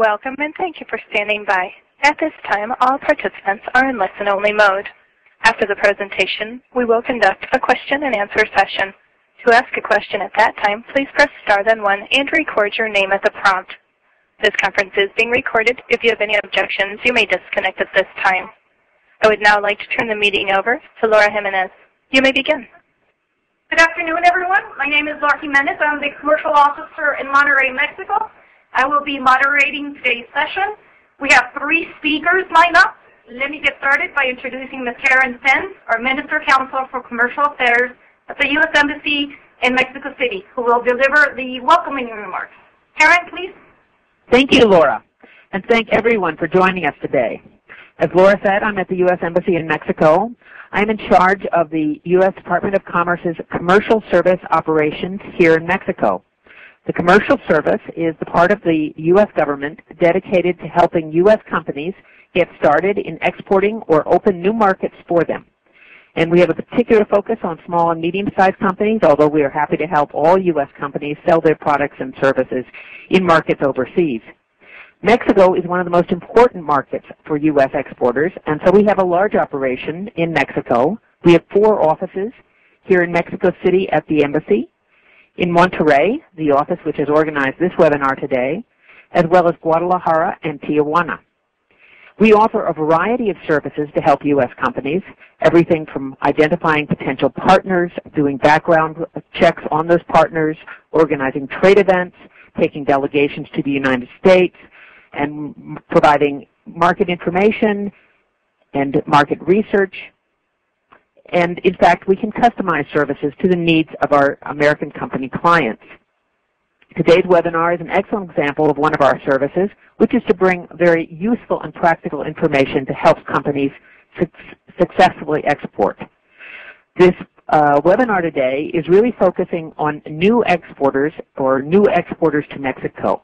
Welcome and thank you for standing by. At this time, all participants are in listen-only mode. After the presentation, we will conduct a question-and-answer session. To ask a question at that time, please press star then 1 and record your name at the prompt. This conference is being recorded. If you have any objections, you may disconnect at this time. I would now like to turn the meeting over to Laura Jimenez. You may begin. Good afternoon, everyone. My name is Laura Jimenez. I'm the Commercial Officer in Monterrey, Mexico. I will be moderating today's session. We have 3 speakers lined up. Let me get started by introducing Ms. Karen Pence, our Minister Counsel for Commercial Affairs at the U.S. Embassy in Mexico City, who will deliver the welcoming remarks. Karen, please. Thank you, Laura, and thank everyone for joining us today. As Laura said, I'm at the U.S. Embassy in Mexico. I'm in charge of the U.S. Department of Commerce's Commercial Service Operations here in Mexico. The Commercial Service is the part of the U.S. government dedicated to helping U.S. companies get started in exporting or open new markets for them. And we have a particular focus on small and medium-sized companies, although we are happy to help all U.S. companies sell their products and services in markets overseas. Mexico is one of the most important markets for U.S. exporters, and so we have a large operation in Mexico. We have 4 offices here in Mexico City at the Embassy, in Monterrey, the office which has organized this webinar today, as well as Guadalajara and Tijuana. We offer a variety of services to help U.S. companies, everything from identifying potential partners, doing background checks on those partners, organizing trade events, taking delegations to the United States, and providing market information and market research. And in fact, we can customize services to the needs of our American company clients. Today's webinar is an excellent example of one of our services, which is to bring very useful and practical information to help companies successfully export. This webinar today is really focusing on new exporters or new exporters to Mexico.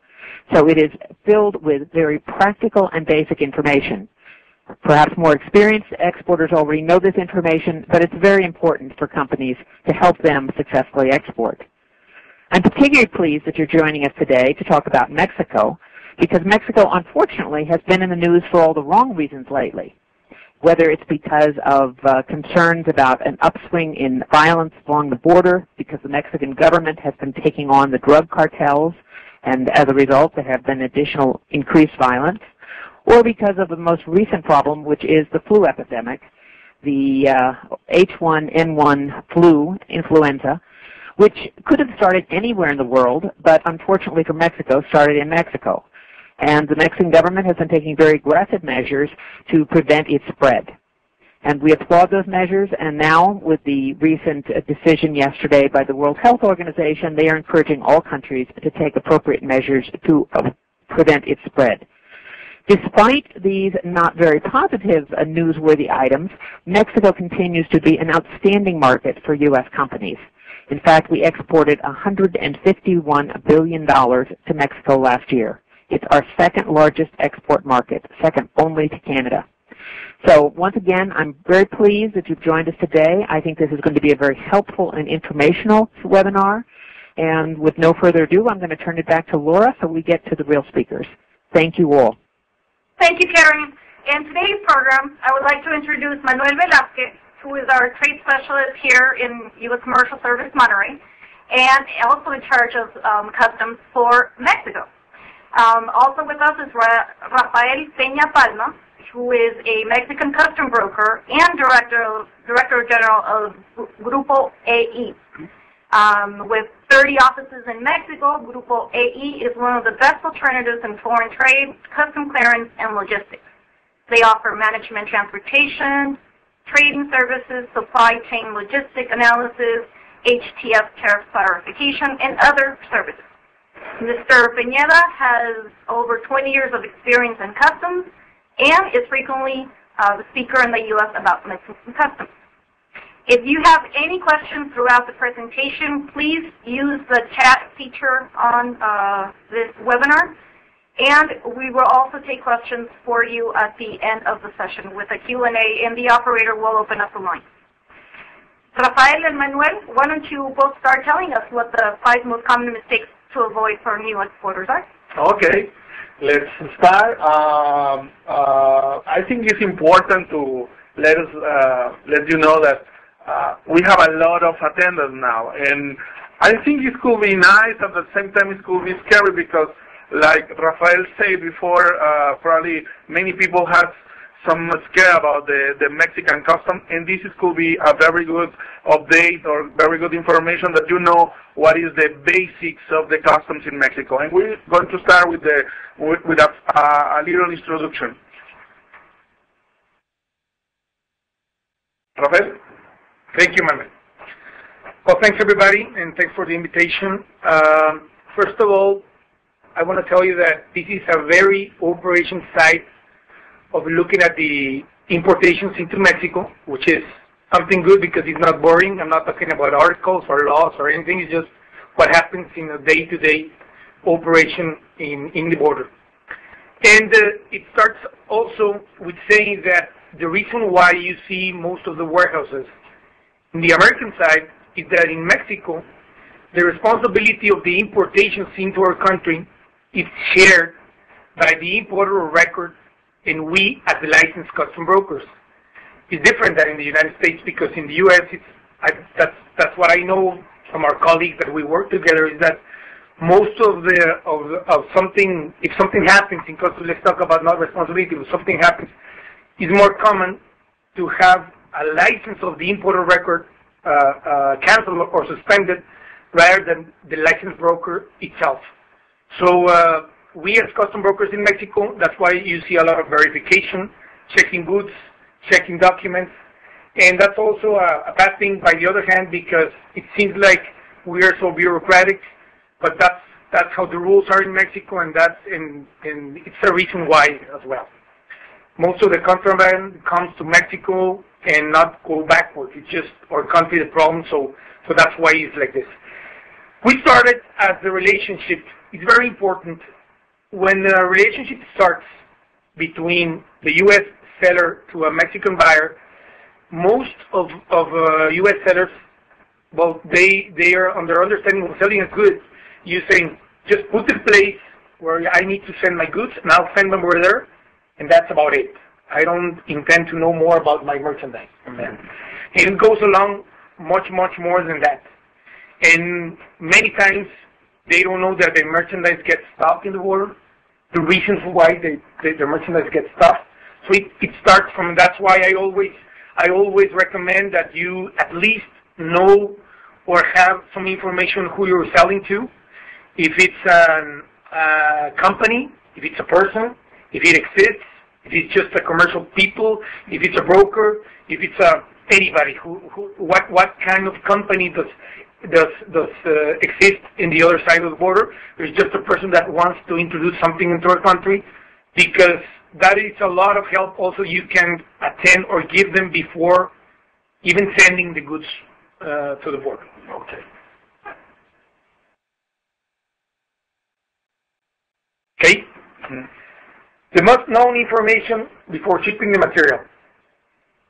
So it is filled with very practical and basic information. Perhaps more experienced exporters already know this information, but it's very important for companies to help them successfully export. I'm particularly pleased that you're joining us today to talk about Mexico, because Mexico, unfortunately, has been in the news for all the wrong reasons lately, whether it's because of concerns about an upswing in violence along the border, because the Mexican government has been taking on the drug cartels, and as a result there have been additional increased violence, or because of the most recent problem, which is the flu epidemic, the H1N1 flu, influenza, which could have started anywhere in the world, but unfortunately for Mexico, started in Mexico. And the Mexican government has been taking very aggressive measures to prevent its spread. And we applaud those measures, and now with the recent decision yesterday by the World Health Organization, they are encouraging all countries to take appropriate measures to prevent its spread. Despite these not very positive newsworthy items, Mexico continues to be an outstanding market for U.S. companies. In fact, we exported $151 billion to Mexico last year. It's our second largest export market, second only to Canada. So once again, I'm very pleased that you've joined us today. I think this is going to be a very helpful and informational webinar. And with no further ado, I'm going to turn it back to Laura so we get to the real speakers. Thank you all. Thank you, Karen. In today's program, I would like to introduce Manuel Velazquez, who is our trade specialist here in U.S. Commercial Service Monterrey, and also in charge of customs for Mexico. Also with us is Rafael Peña Palma, who is a Mexican custom broker and Director General of Grupo AE. With 30 offices in Mexico, Grupo AE is one of the best alternatives in foreign trade, custom clearance, and logistics. They offer management transportation, trading services, supply chain logistic analysis, HTS tariff clarification, and other services. Mr. Pineda has over 20 years of experience in customs and is frequently the speaker in the U.S. about Mexican customs. If you have any questions throughout the presentation, please use the chat feature on this webinar, and we will also take questions for you at the end of the session with a Q&A, and the operator will open up the line. Rafael and Manuel, why don't you both start telling us what the 5 most common mistakes to avoid for new exporters are? Okay. Let's start. I think it's important to let you know that we have a lot of attendance now, and I think it could be nice. At the same time, it could be scary because, like Rafael said before, probably many people have some scare about the Mexican custom, and this could be a very good update or very good information that you know what is the basics of the customs in Mexico. And we're going to start with a little introduction. Rafael? Thank you, Manuel. Well, thanks everybody, and thanks for the invitation. First of all, I want to tell you that this is a very operation side of looking at the importations into Mexico, which is something good because it's not boring. I'm not talking about articles or laws or anything. It's just what happens in a day-to-day operation in the border. And it starts also with saying that the reason why you see most of the warehouses in the American side is that in Mexico, the responsibility of the importations into our country is shared by the importer of record and we as the licensed custom brokers. It's different than in the United States because in the U.S., that's what I know from our colleagues that we work together is that most of something, if something happens in customs, let's talk about not responsibility, if something happens, it's more common to have a license of the importer record canceled or suspended rather than the licensed broker itself. So we as custom brokers in Mexico, that's why you see a lot of verification, checking goods, checking documents, and that's also a bad thing by the other hand because it seems like we are so bureaucratic, but that's how the rules are in Mexico, and it's a reason why as well. Most of the contraband comes to Mexico and not go backwards. It's just our country the problem, so that's why it's like this. We started as the relationship. It's very important when a relationship starts between the U.S. seller to a Mexican buyer. Most of U.S. sellers, well, they are under understanding of selling a good. You saying just put the place where I need to send my goods, and I'll send them over there, and that's about it. I don't intend to know more about my merchandise. And it goes along much more than that. And many times they don't know that the merchandise gets stopped in the border, the reasons why the merchandise gets stopped. So it starts from, that's why I always recommend that you at least know or have some information who you're selling to. If it's a company, if it's a person, if it exists, if it's just a commercial people, if it's a broker, if it's anybody, what kind of company does exist in the other side of the border? There's just a person that wants to introduce something into our country, because that is a lot of help also you can attend or give them before even sending the goods to the border. Okay. Okay. The most known information before shipping the material.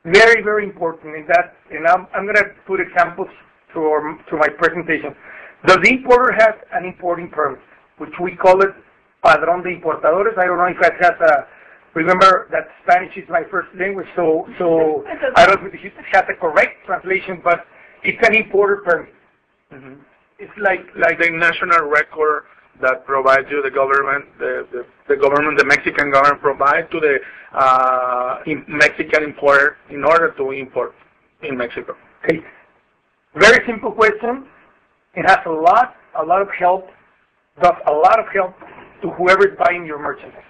Very, very important in that, and I'm going to put examples to my presentation. Does the importer have an importing permit, which we call it Padrón de Importadores? I don't know if that has a, remember that Spanish is my first language, so I don't know if it has a correct translation, but it's an importer permit. Mm-hmm. It's like the national record that provides you the government, the Mexican government provides to the Mexican importer in order to import in Mexico. Okay. Very simple question. It has a lot of help, does a lot of help to whoever is buying your merchandise.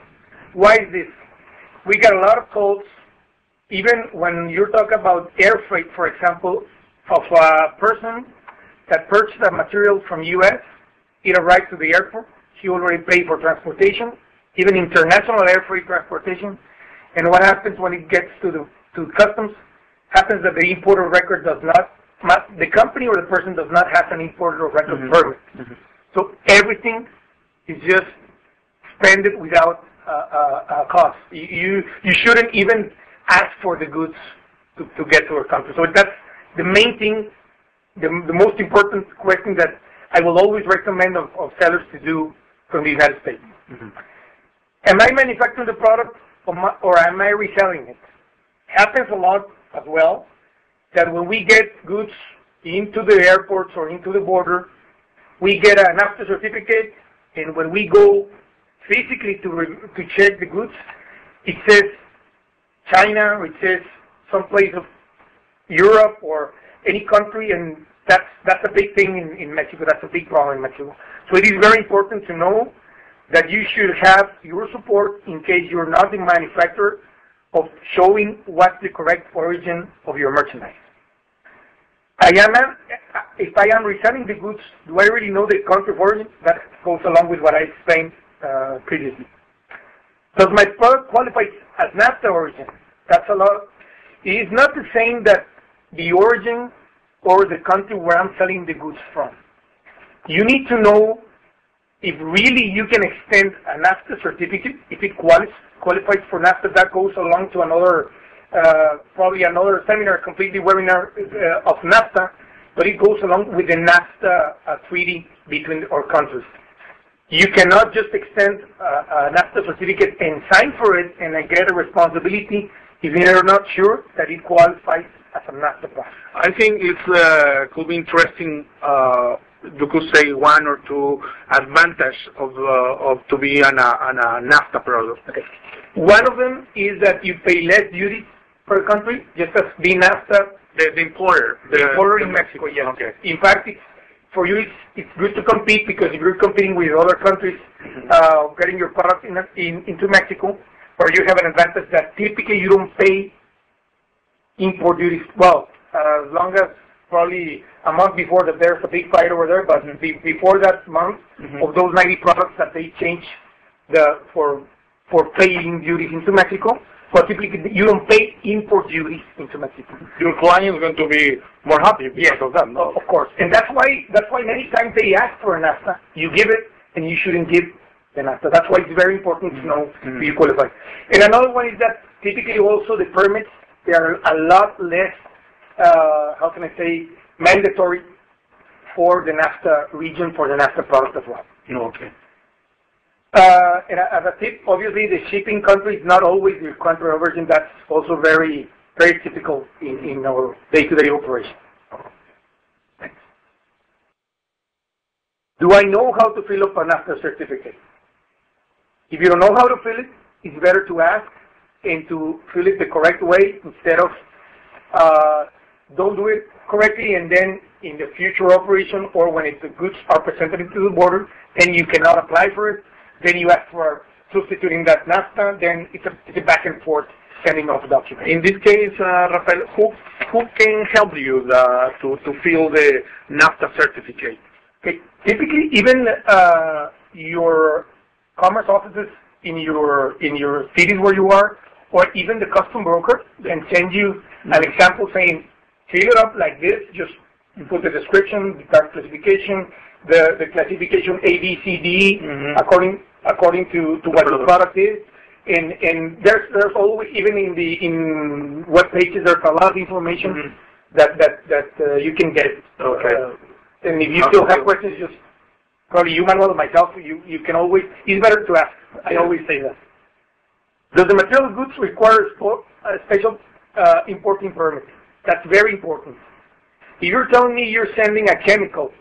Why is this? We got a lot of calls, even when you're talking about air freight, for example, of a person that purchased a material from U.S., it arrives to the airport. He already paid for transportation, even international air freight transportation. And what happens when it gets to customs? Happens that the importer record does not, the company or the person does not have an importer record permit. Mm-hmm. So everything is just spend it without a cost. You shouldn't even ask for the goods to get to our country. So that's the main thing, the most important question that I will always recommend of sellers to do from the United States. Mm-hmm. am I manufacturing the product or am I reselling it? Happens a lot as well that when we get goods into the airports or into the border, we get a NAFTA certificate, and when we go physically to check the goods, it says China, or it says some place of Europe or any country, and that's a big thing in Mexico. That's a big problem in Mexico. So it is very important to know that you should have your support in case you're not the manufacturer of showing what's the correct origin of your merchandise. If I am reselling the goods, do I really know the country of origin? That goes along with what I explained previously. Does my product qualify as NAFTA origin? That's a lot. It is not the same that the origin or the country where I'm selling the goods from. You need to know if really you can extend a NAFTA certificate, if it qualifies for NAFTA. That goes along to another, probably another seminar, completely webinar of NAFTA, but it goes along with the NAFTA treaty between our countries. You cannot just extend a NAFTA certificate and sign for it and then get a responsibility if you're not sure that it qualifies as a NAFTA product. I think it could be interesting. You could say one or two advantages of to be on a NAFTA product. Okay. One of them is that you pay less duty per country, just as being NAFTA. The importer. The importer in Mexico, yes. Okay. In fact, for you, it's good to compete because if you're competing with other countries, getting your product into Mexico, or you have an advantage that typically you don't pay import duties. Well, as long as probably a month before that there's a big fight over there, but before that month of those 90 products that they change for paying duties into Mexico, but typically you don't pay import duties into Mexico. Your client is going to be more happy because of that, no? Of course, and that's why many times they ask for a NAFTA. You give it, and you shouldn't give the NAFTA. That's why it's very important to know if you qualify. And another one is that typically also the permits, they are a lot less, how can I say, mandatory for the NAFTA region, for the NAFTA product as well. Okay. And as a tip, obviously the shipping country is not always your country of origin. That's also very, very typical in our day-to-day operation. Thanks. Do I know how to fill up a NAFTA certificate? If you don't know how to fill it, it's better to ask and to fill it the correct way instead of don't do it correctly, and then in the future operation or when the goods are presented into the border, then you cannot apply for it. Then you ask for substituting that NAFTA, then it's a back and forth sending off documents. In this case, Rafael, who can help you to fill the NAFTA certificate? Okay. Typically, even your commerce offices in your cities where you are, or even the custom broker can send you an example saying, fill it up like this, just put the description, the type classification, the classification A, B, C, D, according to what the product is. And there's always, even in web pages, there's a lot of information that you can get. Okay. And if you still have questions, just probably you, Manuel, or myself, you can always, it's better to ask. I always say that. Does the material goods require a special importing permit? That's very important. If you're telling me you're sending a chemical,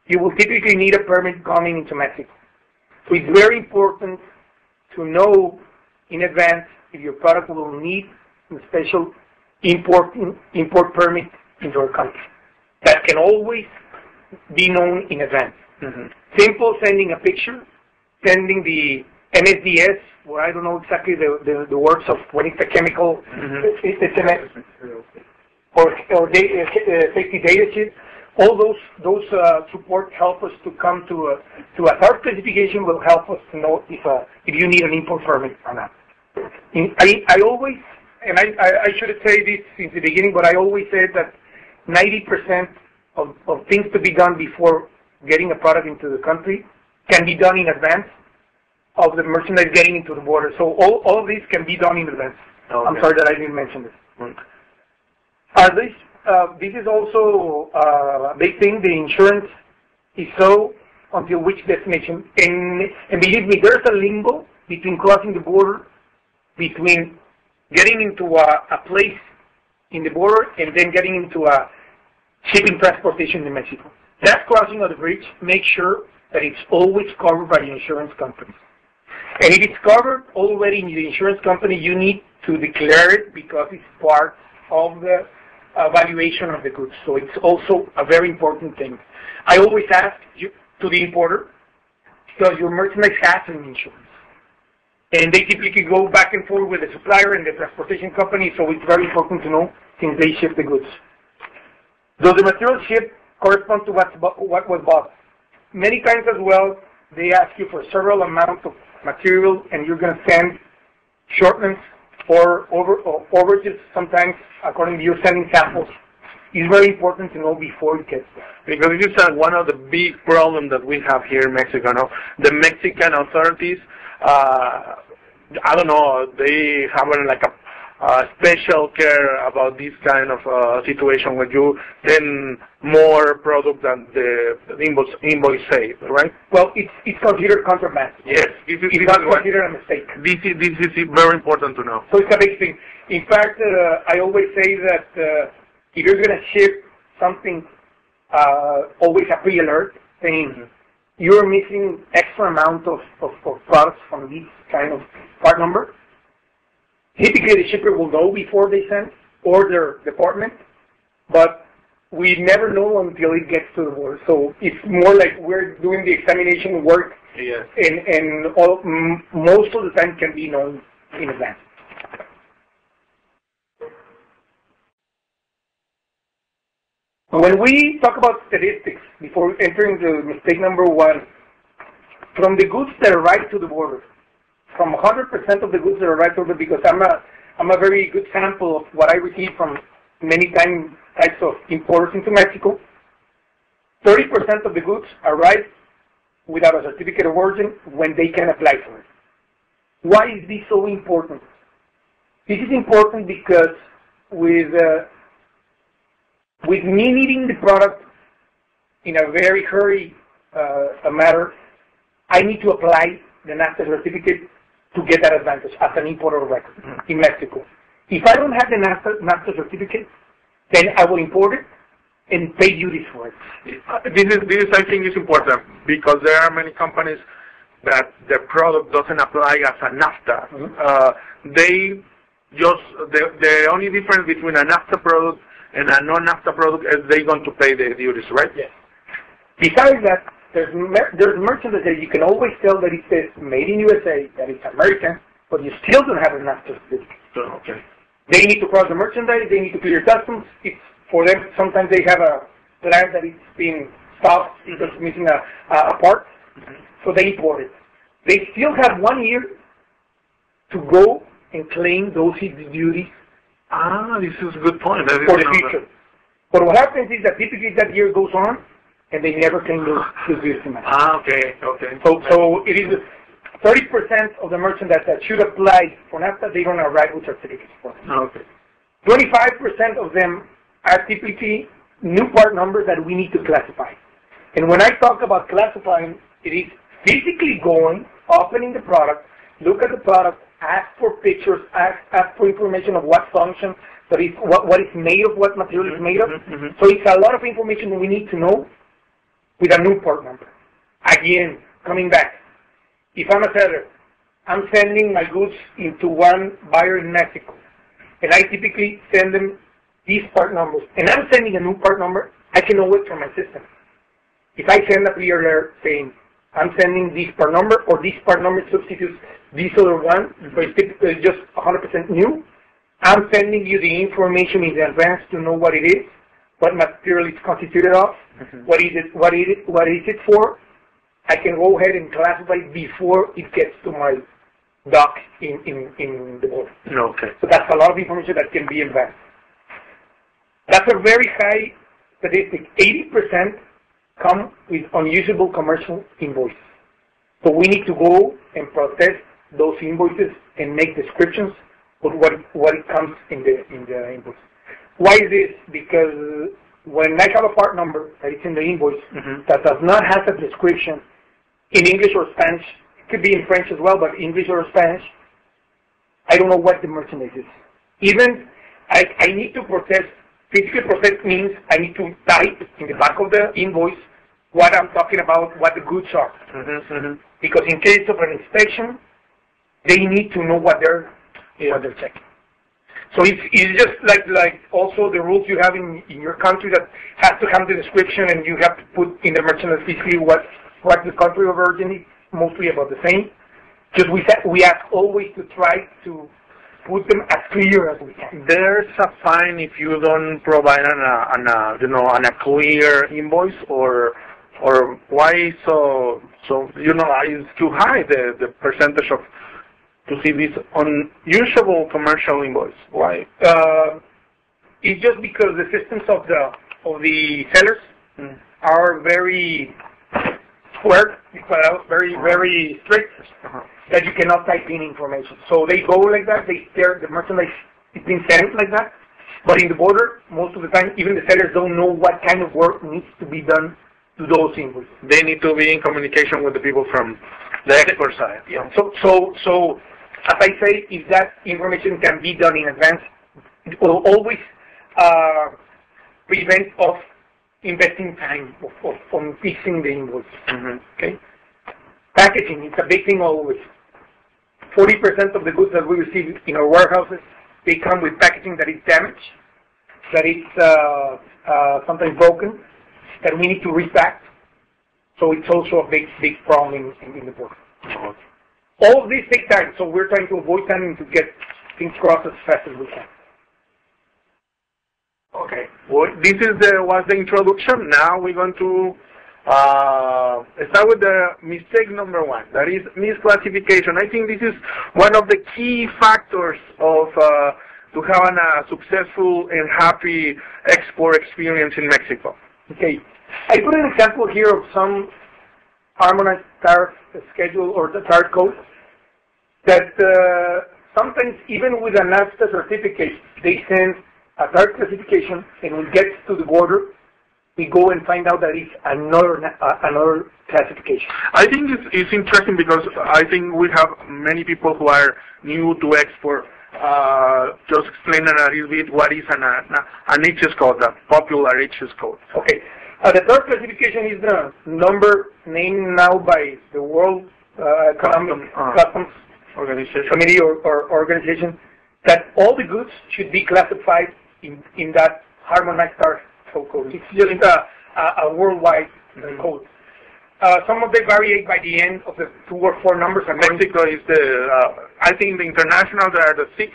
you will typically need a permit coming into Mexico. So it's very important to know in advance if your product will need a special import permit into our country. That can always be known in advance. Simple sending a picture, sending the NSDS, well, I don't know exactly the words of when it's a chemical, it's an or safety data sheet. All those support help us to come to a third classification will help us to know if you need an import permit or not. I always, and I should say this since the beginning, but I always said that 90% of things to be done before getting a product into the country can be done in advance of the merchandise getting into the border. So all of these can be done in advance. Okay. I'm sorry that I didn't mention this. This is also a big thing. The insurance is so until which destination. And believe me, there's a limbo between crossing the border, between getting into a place in the border and then getting into a shipping transportation in Mexico. That crossing of the bridge, make sure that it's always covered by the insurance company. And if it's covered already in the insurance company, you need to declare it because it's part of the valuation of the goods. So it's also a very important thing. I always ask you to the importer, does your merchandise have an insurance? And they typically go back and forth with the supplier and the transportation company, so it's very important to know since they ship the goods. Does the material shipped correspond to what was bought? Many times as well, they ask you for several amounts of material, and you're going to send shortments or overages sometimes according to you're sending samples. It's very important to know before it gets there. Because this is one of the big problems that we have here in Mexico. No? The Mexican authorities, I don't know, they have like a special care about this kind of situation when you send more product than the invoice says, right? Well, it's considered contraband. Yes, it's not considered a mistake. This is very important to know. So it's a big thing. In fact, I always say that if you're going to ship something, always a pre-alert saying you're missing extra amount of products from this kind of part number. Typically, the shipper will know before they send, or their department, but we never know until it gets to the border. So it's more like we're doing the examination work, yes. and most of the time can be known in advance. When we talk about statistics, before entering the mistake number one, from the goods that arrive to the border, from 100% of the goods that arrive to the border, because I'm a very good sample of what I receive from many types of importers into Mexico, 30% of the goods arrive without a certificate of origin when they can apply for it. Why is this so important? This is important because with me needing the product in a very hurry matter, I need to apply the NAFTA certificate to get that advantage as an importer of record in Mexico. If I don't have the NAFTA certificate, then I will import it and pay duties for it. This I think is important because there are many companies that the product doesn't apply as a NAFTA. The only difference between a NAFTA product and a non-NAFTA product is they're going to pay the duties, right? Yes. Besides that, there's merchandise that you can always tell that it says made in USA, that it's American, but you still don't have a NAFTA certificate. Okay. They need to cross the merchandise, they need to clear customs. It's for them, sometimes they have a plan that it's being stopped because it's missing a part, so they import it. They still have 1 year to go and claim those duties. This is a good point. For the future. But what happens is that typically that year goes on, and they never claim those duties. Okay. So it is 30% of the merchandise that should apply for NAFTA, they don't arrive with certificates for them. Okay. 25% of them are typically new part numbers that we need to classify. And when I talk about classifying, it is physically going, opening the product, look at the product, ask for pictures, ask for information of what function, that is, what is made of, what material is made of. So it's a lot of information we need to know with a new part number. Again, coming back, if I'm a seller, I'm sending my goods into one buyer in Mexico, and I typically send them these part numbers, and I'm sending a new part number, I can know it from my system. If I send a clear alert saying, I'm sending this part number, or this part number substitutes this other one, so it's just 100% new, I'm sending you the information in advance to know what it is, what material it's constituted of, what is it for. I can go ahead and classify it before it gets to my dock in the border. Okay. So that's a lot of information that can be advanced. That's a very high statistic. 80% come with unusable commercial invoices. So we need to go and process those invoices and make descriptions of what it comes in the invoice. Why is this? Because when I have a part number that is in the invoice that does not have a description in English or Spanish, could be in French as well, but English or Spanish, I don't know what the merchandise is. Even I need to process. Physical process means I need to type in the back of the invoice what I'm talking about, what the goods are. Because in case of an inspection, they need to know what they're checking. So it's just like also the rules you have in your country that has to have the description, and you have to put in the merchandise basically what the country of origin is, mostly about the same. Just we have always to try to put them as clear as we can. There's a fine if you don't provide a clear invoice, or why so it's too high the percentage of to see this unusable commercial invoice. Why? It's just because the systems of the sellers are very square, very strict, that you cannot type in information. So they go like that. The merchandise is being sent like that. But in the border, most of the time, even the sellers don't know what kind of work needs to be done to those invoices. They need to be in communication with the people from the export side. Yeah. So as I say, if that information can be done in advance, it will always prevent of investing time on fixing the invoice. Okay. Packaging, it's a big thing always. 40% of the goods that we receive in our warehouses, they come with packaging that is damaged, that is sometimes broken, that we need to repack. So it's also a big problem in the border. All of these take time, so we're trying to avoid time to get things crossed as fast as we can. Okay. Well, this was the introduction. Now we're going to start with the mistake number one. That is misclassification. I think this is one of the key factors of to have a successful and happy export experience in Mexico. Okay. I put an example here of some harmonized tariff schedule or the tariff code that sometimes even with a NAFTA certificate, they send a tariff classification, and when it gets to the border, we go and find out that it's another classification. I think it's interesting because I think we have many people who are new to export. Just explain a little bit what is an HS code, the popular HS code. Okay. The third classification is the number named now by the World Economic Customs Committee or organization, that all the goods should be classified in that harmonized tariff code. It's just a worldwide code. Some of them vary by the end of the 2 or 4 numbers. And Mexico is I think the international, there are the 6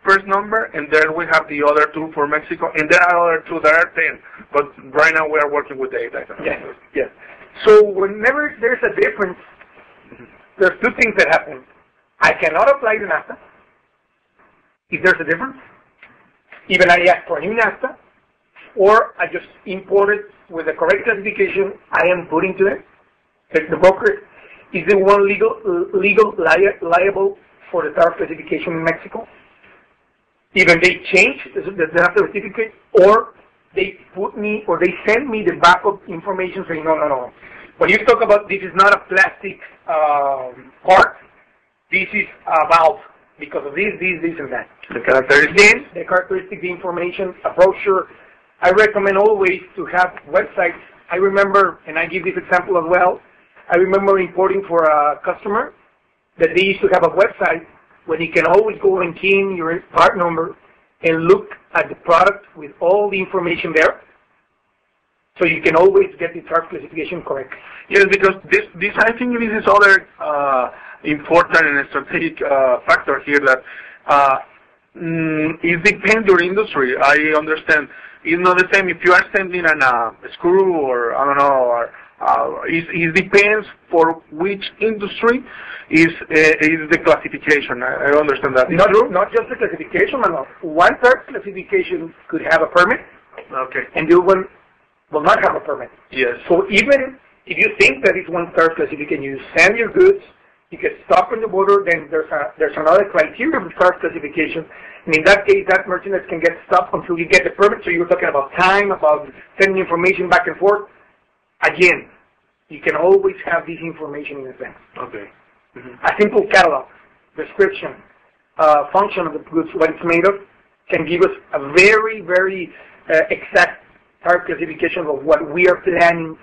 first number, and then we have the other 2 for Mexico, and there are other 2 that are 10. But right now we are working with 8. Yes. So whenever there's a difference, there's 2 things that happen. I cannot apply the NAFTA if there's a difference. Even I ask for a new NAFTA, or I just import it with the correct classification I am putting to it. The broker is the one liable for the tariff classification in Mexico. Even they change the NAFTA certificate, or they put me, or they send me the backup information saying, no. When you talk about this is not a plastic part, this is a valve because of this, and that. The characteristics. Then the characteristic, the information, a brochure. I recommend always to have websites. I remember, and I give this example as well, I remember importing for a customer that they used to have a website where you can always go and key in your part number and look at the product with all the information there. So you can always get the tariff classification correct. Yes, because this I think this is other important and strategic factor here that it depends your industry. I understand. It's not the same if you are sending a screw or I don't know, or it depends for which industry is the classification. I understand that. Not just the classification, Manuel. One tariff classification could have a permit, okay, and the other one will not have a permit. Yes. So even if you think that it's one tariff classification, you send your goods, you get stopped on the border, then there's another criteria of the tariff classification. And in that case, that merchandise can get stopped until you get the permit. So you're talking about time, about sending information back and forth. Again, you can always have this information in advance. Okay. A simple catalog, description, function of the goods, what it's made of, can give us a very, very exact type classification of what we are planning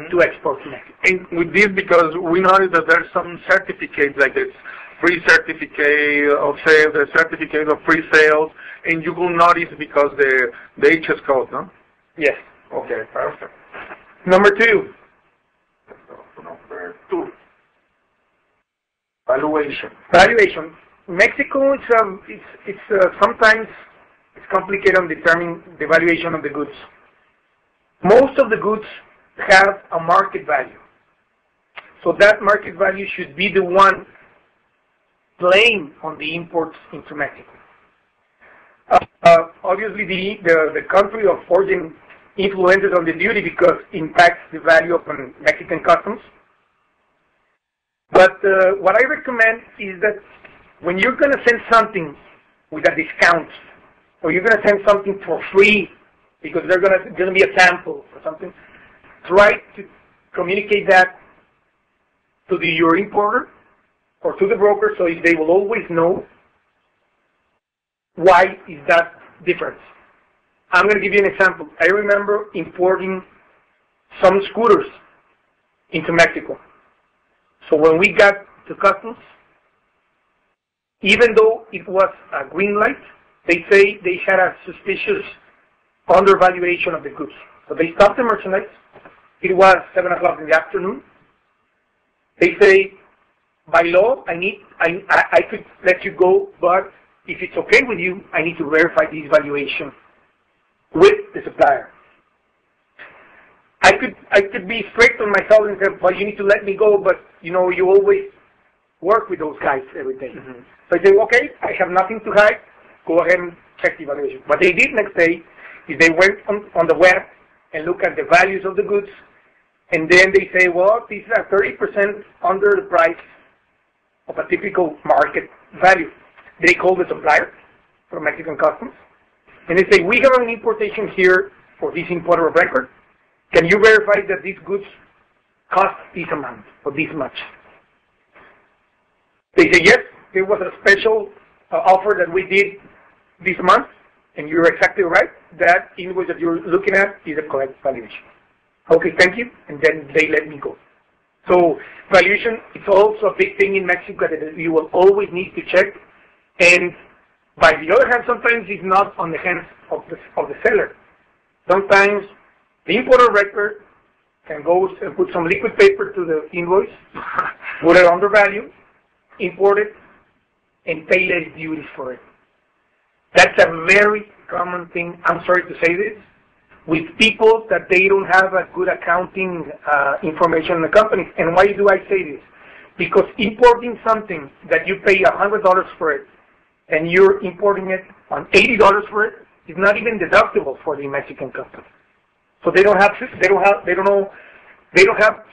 to export to Mexico. And with this, because we noticed that there's some certificates like this, free certificate of sales, the certificate of free sales, and you will notice because the HS code, no? Yes. Okay, perfect. Number two. Number two. Valuation. Valuation. Mexico, it's sometimes it's complicated on determining the valuation of the goods. Most of the goods have a market value. So that market value should be the one playing on the imports into Mexico. Obviously, the country of origin influences on the duty because it impacts the value of Mexican customs. But what I recommend is that when you're going to send something with a discount, or you're going to send something for free because there's going to be a sample or something, try to communicate that to your importer or to the broker so they will always know why is that difference. I'm going to give you an example. I remember importing some scooters into Mexico. So when we got to customs, even though it was a green light, they say they had a suspicious undervaluation of the goods. So they stopped the merchandise. It was 7 o'clock in the afternoon. They say, by law, I could let you go, but if it's okay with you, I need to verify this valuation with the supplier. I could be strict on myself and say, well, you need to let me go, but you always work with those guys every day. So I say, okay, I have nothing to hide. Go ahead and check the valuation. What they did next day is they went on the web and looked at the values of the goods, and then they say, well, these are 30% under the price of a typical market value. They call the supplier for Mexican customs, and they say, we have an importation here for this importer of record. Can you verify that these goods cost this amount or this much? They say, yes, there was a special offer that we did this month, and you're exactly right. That invoice that you're looking at is a correct valuation. Okay, thank you. And then they let me go. So valuation is also a big thing in Mexico that you will always need to check. And by the other hand, sometimes it's not on the hands of the seller. Sometimes the importer record can go and put some liquid paper to the invoice, put it under value, import it, and pay less duties for it. That's a very common thing, I'm sorry to say this, with people that they don't have a good accounting information in the company. And why do I say this? Because importing something that you pay $100 for it, and you're importing it on $80 for it, is not even deductible for the Mexican company. So they don't have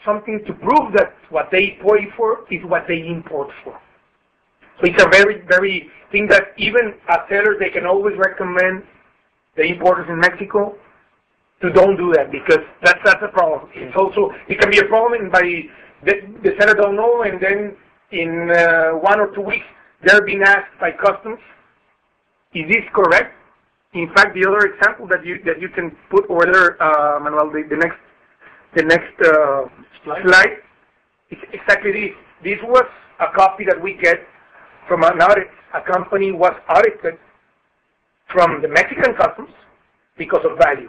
something to prove that what they pay for is what they import for. So it's a very, very thing that even as sellers, they can always recommend the importers in Mexico to don't do that, because that's a problem. It can be a problem by the seller don't know, and then in 1 or 2 weeks they're being asked by customs, is this correct? In fact, the other example that you can put over there, Manuel, the next slide, is exactly this. This was a copy that we get from an audit. A company was audited from the Mexican customs because of value.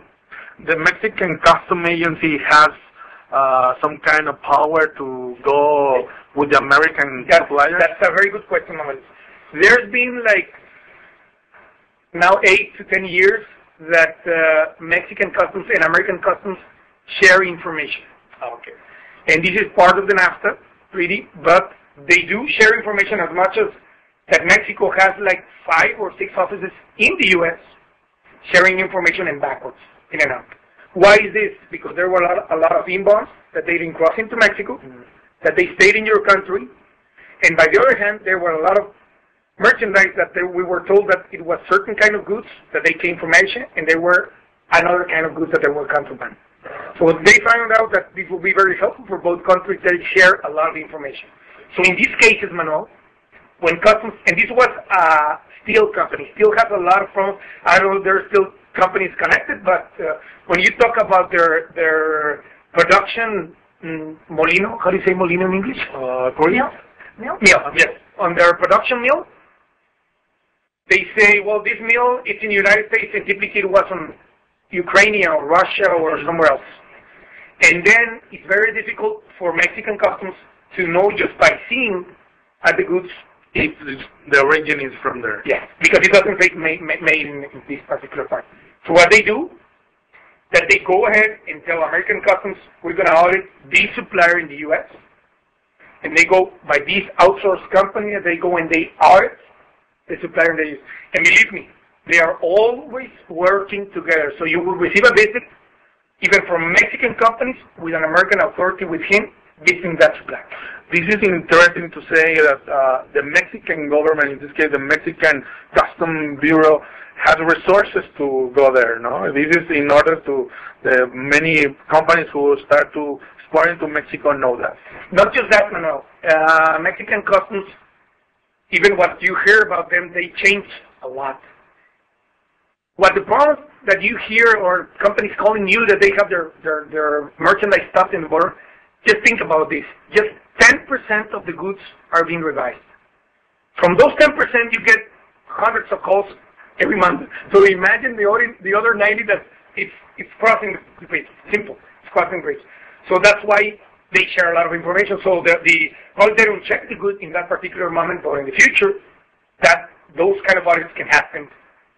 The Mexican custom agency has some kind of power to go with the American suppliers? That's a very good question, Manuel. There's been now 8 to 10 years that Mexican customs and American customs share information. Okay. And this is part of the NAFTA treaty, but they do share information as much as that Mexico has 5 or 6 offices in the U.S. sharing information and backwards, in and out. Why is this? Because there were a lot of inbounds that they didn't cross into Mexico, that they stayed in your country, and by the other hand, there were a lot of merchandise that we were told that it was certain kind of goods that they came from Asia, and there were another kind of goods that they were contraband. So they found out that this will be very helpful for both countries. They share a lot of information. So in these cases, Manuel, when customs, and this was a steel company, steel has a lot of problems. I don't know, there are still companies connected, but when you talk about their production molino, how do you say molino in English? Mill, yes. On their production mill, they say, well, this mill is in the United States and typically it was in Ukraine or Russia or somewhere else. And then it's very difficult for Mexican customs to know just by seeing at the goods if the origin is from there. Yes, because it doesn't say made in this particular part. So what they do, that they go ahead and tell American customs, we're going to audit this supplier in the U.S., and they go by this outsourced company, and they go and they audit the supplier they use. And believe me, they are always working together. So you will receive a visit, even from Mexican companies, with an American authority with him, visiting that supplier. This is interesting to say that the Mexican government, in this case the Mexican Customs Bureau, has resources to go there. No, this is in order to many companies who start to export into Mexico know that. Not just that, Manuel. Mexican customs, even what you hear about them, they change a lot. What the problem that you hear, or companies calling you that they have their merchandise stopped in the border, just think about this. Just 10% of the goods are being revised. From those 10%, you get hundreds of calls every month. So imagine the other 90 that it's crossing the bridge. Simple. It's crossing the bridge. So that's why they share a lot of information. So while they don't check the goods in that particular moment or in the future, that those kind of audits can happen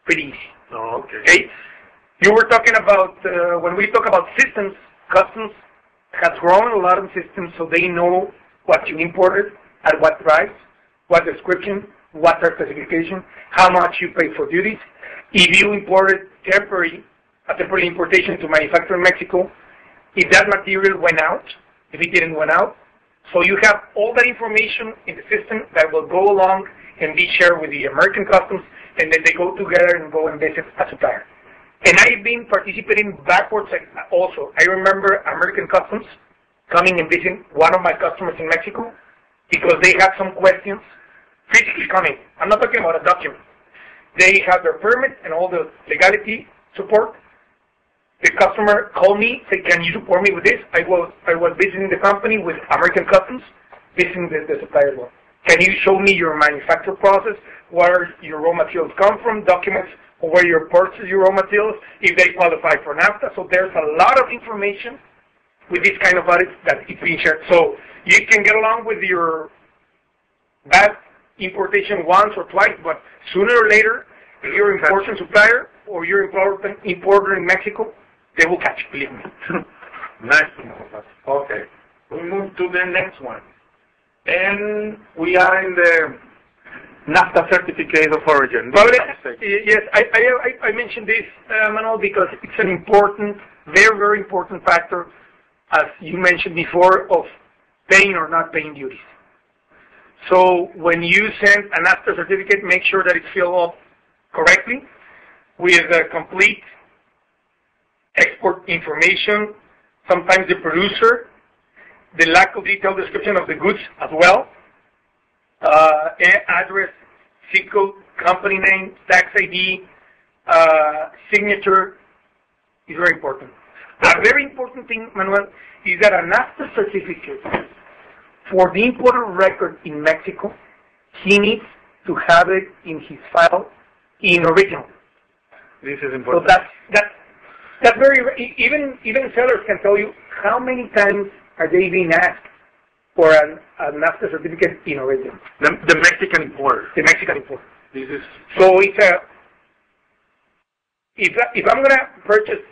pretty easy. Oh, okay. You were talking about, when we talk about systems, customs has grown a lot of systems so they know what you imported, at what price, what description, what specification, how much you pay for duties. If you imported a temporary importation to manufacture in Mexico, if that material went out, if it didn't went out. So you have all that information in the system that will go along and be shared with the American customs, and then they go together and go and visit a supplier. And I've been participating backwards also. I remember American customs coming and visiting one of my customers in Mexico because they had some questions, physically coming. I'm not talking about a document. They have their permit and all the legality support. The customer called me, said, can you support me with this? I was visiting the company with American customs, visiting the supplier as well. Can you show me your manufacture process, where your raw materials come from, documents where you purchase your raw materials, if they qualify for NAFTA. So there's a lot of information with this kind of audits that is being shared. So you can get along with your bad importation once or twice, but sooner or later, if you're an important supplier or you're an importer in Mexico, they will catch you, believe me. Nice to know that. Okay. We move to the next one. And we are in the NAFTA certificate of origin. Well, yes, I mentioned this, Manuel, because it's an important, very, very important factor, as you mentioned before, of paying or not paying duties. So when you send a NAFTA certificate, make sure that it's filled up correctly with complete export information, sometimes the producer, the lack of detailed description of the goods as well, address, zip code, company name, tax ID, signature is very important. A very important thing, Manuel, is that a NAFTA certificate for the importer record in Mexico, he needs to have it in his file in original. This is important. So that's very, even sellers can tell you how many times are they being asked for a NAFTA certificate in original. The Mexican importer. The Mexican importer. This is so it's if I'm gonna purchase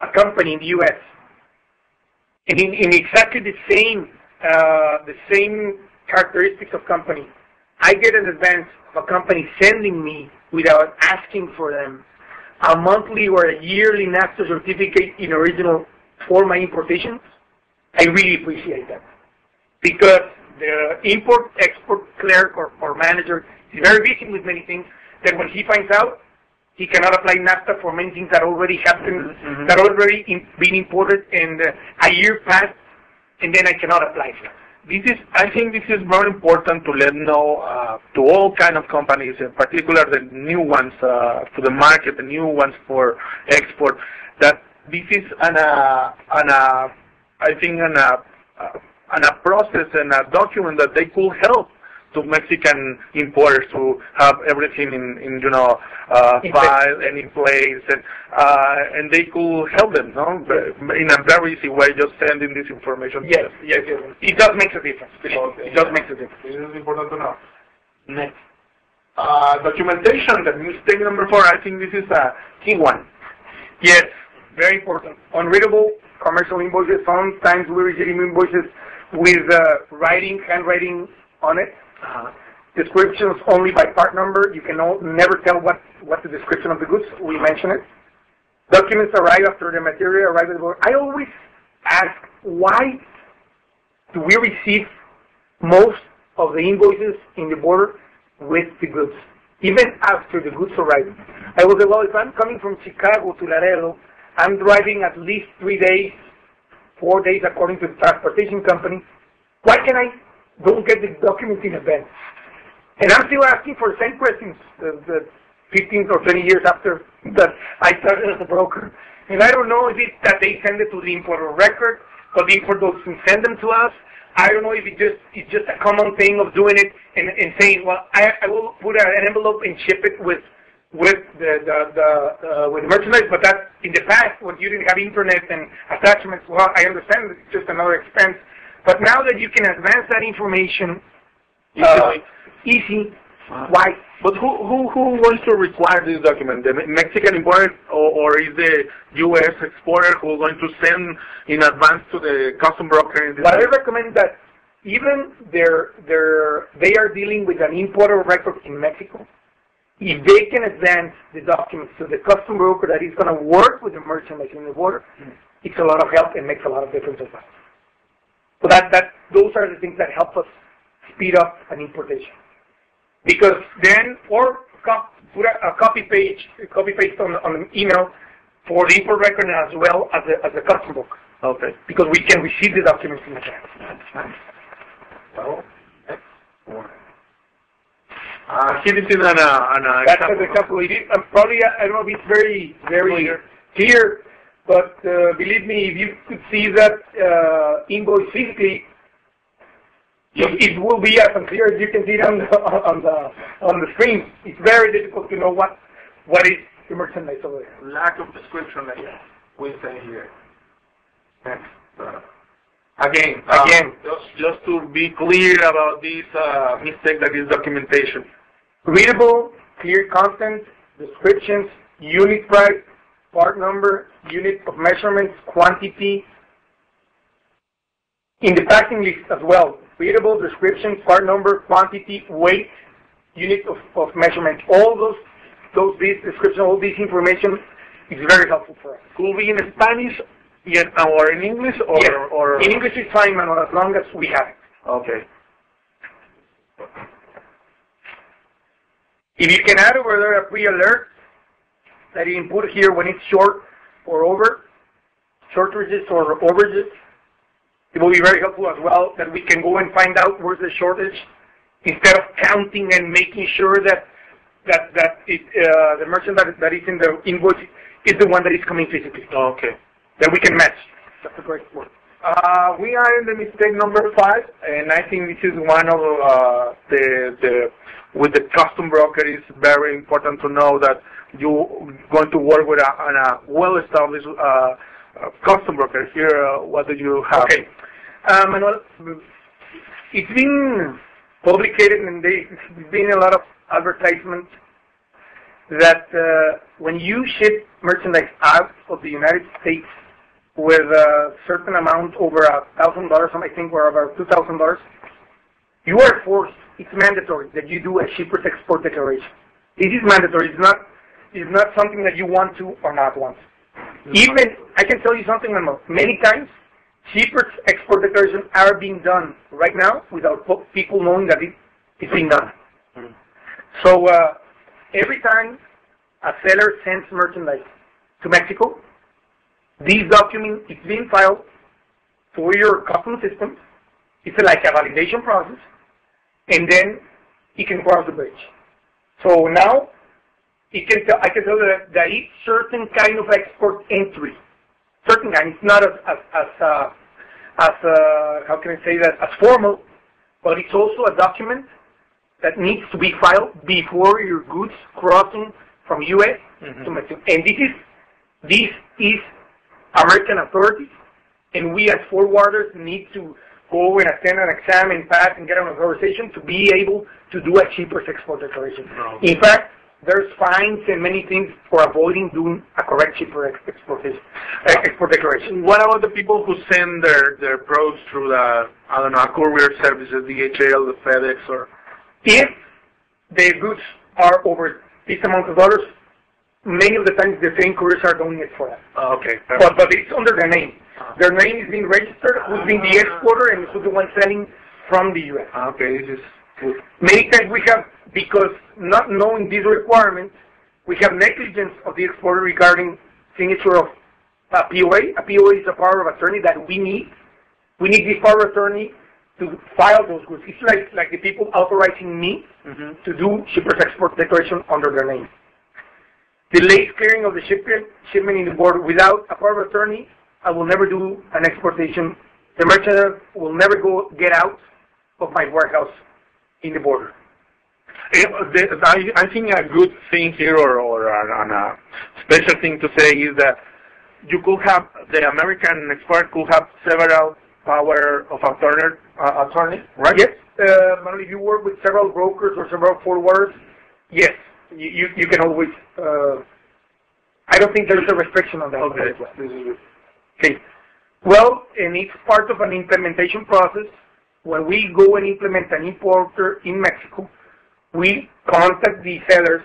a company in the U.S. and in exactly the same characteristics of company, I get an advance of a company sending me without asking for them a monthly or a yearly NAFTA certificate in original for my importations. I really appreciate that, because the import-export clerk or manager is very busy with many things, that when he finds out, he cannot apply NAFTA for many things that already happened, that already been imported, and a year passed, and then I cannot apply for it. I think this is very important to let know to all kind of companies, in particular the new ones to the market, the new ones for export, that this is I think a process and a document that they could help to Mexican importers to have everything in file and in place, and they could help them, no? In a very easy way, just sending this information. Yes. It does make a difference. It does make a difference. This is important to know. Next. Documentation, the mistake number 4, I think this is a key one. Yes, very important. Unreadable commercial invoices. Sometimes we receive invoices with handwriting on it. Descriptions only by part number. You can never tell what's the description of the goods. We mention it. Documents arrive after the material arrives at the border. I always ask, why do we receive most of the invoices in the border with the goods, even after the goods arrive? I will say, well, if I'm coming from Chicago to Laredo, I'm driving at least 3 days, 4 days according to the transportation company. Why can I don't get the documents in advance? And I'm still asking for the same questions the 15 or 20 years after that I started as a broker. And I don't know if it's that they send it to the importer record, or the importer doesn't send them to us. I don't know if it's just a common thing of doing it and saying, well, I will put an envelope and ship it with the merchandise, but that in the past when you didn't have internet and attachments, well, I understand it's just another expense. But now that you can advance that information easy, why? But who wants to require this document? The Mexican importer, or is the U.S. exporter who is going to send in advance to the custom broker? But I recommend that even they are dealing with an importer record in Mexico, if they can advance the documents to the custom broker that is going to work with the merchant in the border, it's a lot of help and makes a lot of difference as well. So those are the things that help us speed up an importation. Because then, or put a copy paste on an email for the import record as well as the custom book. Okay. Because we can receive the documents in advance. That's nice. So, here it is that's an example. Probably, I don't know if it's very, very clear. But believe me, if you could see that invoice physically, it will be as unclear as you can see it on the screen. It's very difficult to know what is the merchandise over there. Lack of description, like we say here. Next. Again, just to be clear about this mistake that is documentation. Readable, clear content, descriptions, unit price, part number, unit of measurements, quantity. In the packing list as well, readable, description, part number, quantity, weight, unit of measurement. All this description, all this information is very helpful for us. Could be in Spanish or in English? Yes. Or in English is fine, Manuel, as long as we have it. Okay. If you can add over there a pre-alert that you can put here when it's short or over, shortages or overages, it will be very helpful as well, that we can go and find out where's the shortage instead of counting and making sure that the merchant that is in the invoice is the one that is coming physically. Okay. That we can match. That's a great word. We are in the mistake number 5, and I think this is one of with the custom broker. It's very important to know that you're going to work with a well-established custom broker. Here, what do you have? Okay. Manuel, it's been publicated, and there's been a lot of advertisements that when you ship merchandise out of the United States with a certain amount over $1,000, I think, or about $2,000, you are forced. It's mandatory that you do a shipper's export declaration. This is mandatory. It's not something that you want to or not want. Even, I can tell you something, many times, shipper's export declarations are being done right now without people knowing that it's being done. Mm-hmm. So every time a seller sends merchandise to Mexico, this document is being filed through your customs system, It's like a validation process, and then it can cross the bridge. So now I can tell you that it's certain kind of export entry. Certain kind. It's not as how can I say that, as formal, but it's also a document that needs to be filed before your goods crossing from U.S. to Mexico. And this is American authorities, and we as forwarders need to go and attend an exam and pass and get an authorization to be able to do a cheapest export declaration. In fact, there's fines and many things for avoiding doing a correct cheaper export declaration. What about the people who send their products through the, I don't know, courier services, DHL, the FedEx, or? If the goods are over this amount of dollars, many of the times the same couriers are doing it for them. Okay. But it's under their name. Their name is being registered, who's being the exporter, and who's the one selling from the U.S. Okay, this is good. Many times we have, because not knowing these requirements, we have negligence of the exporter regarding signature of a POA. A POA is a power of attorney that we need. We need this power of attorney to file those goods. It's like the people authorizing me to do shipper's export declaration under their name. Delayed clearing of the shipment in the border without a power of attorney, I will never do an exportation. The merchant will never get out of my warehouse in the border. I think a good thing here, or a special thing to say, is that you could have, the American export could have several power of attorney, right? Yes. If you work with several brokers or several forwarders, yes, you can always. I don't think there's a restriction on that. Okay. This is good. Okay. Well, and it's part of an implementation process. When we go and implement an importer in Mexico, we contact the sellers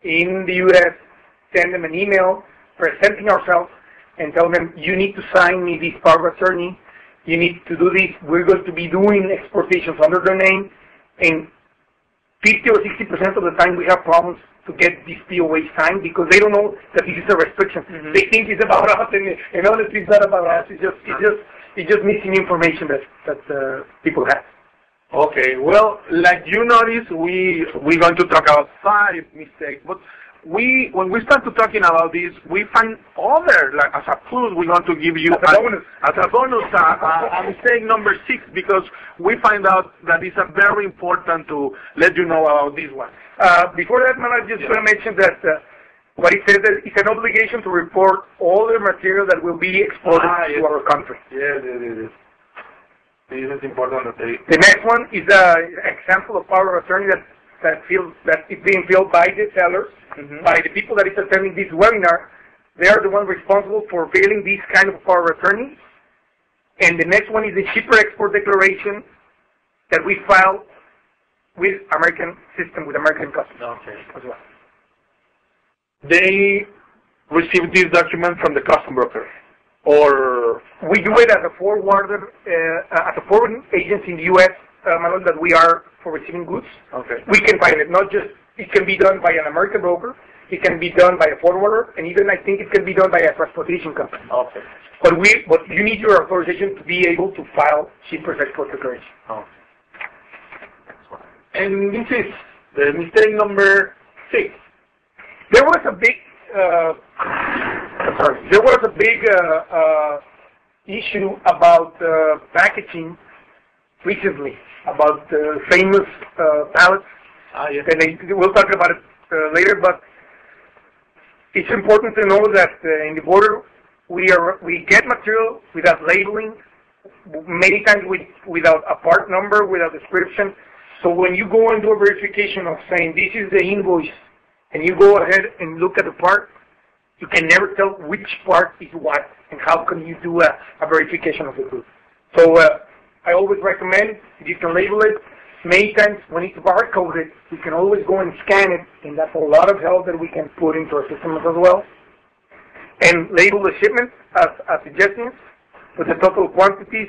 in the U.S., send them an email presenting ourselves, and tell them, you need to sign me this power of attorney. You need to do this. We're going to be doing exportations under their name. And 50 or 60% of the time we have problems to get this POA signed because they don't know that this is a restriction. They think it's about us, and honestly it's not about us. It's just missing information that people have. Okay, well, like you noticed, we're going to talk about 5 mistakes, but when we start to talking about this, we find other, like as a plus, we're going to give you a bonus, a mistake number 6, because we find out that it's very important to let you know about this one. Before that, man, I just want to mention that what it says that it's an obligation to report all the material that will be exported to our country. Yes, it is. This is important to say. The next one is an example of power of attorney that is being filled by the sellers, by the people that is attending this webinar. They are the ones responsible for filling this kind of power of attorney. And the next one is the shipper export declaration that we file with American system, with American customs as well. They receive this document from the custom broker, or we do it as a forwarder, as a forwarding agency in the U.S. That we are for receiving goods. Okay. We can find it. Not just it can be done by an American broker. It can be done by a forwarder, and even I think it can be done by a transportation company. Okay. But you need your authorization to be able to file shipper's export declaration. Oh. And this is the mistake number 6. There was a big, issue about packaging recently, about famous pallets. Yes. And we'll talk about it later, but it's important to know that in the border we get material without labeling, many times without a part number, without description. So when you go and do a verification of saying this is the invoice, and you go ahead and look at the part, you can never tell which part is what, and how can you do a verification of the good. So I always recommend, if you can label it, many times when it's barcoded, we can always go and scan it, and that's a lot of help that we can put into our systems as well. And label the shipments as suggestions with the total quantities,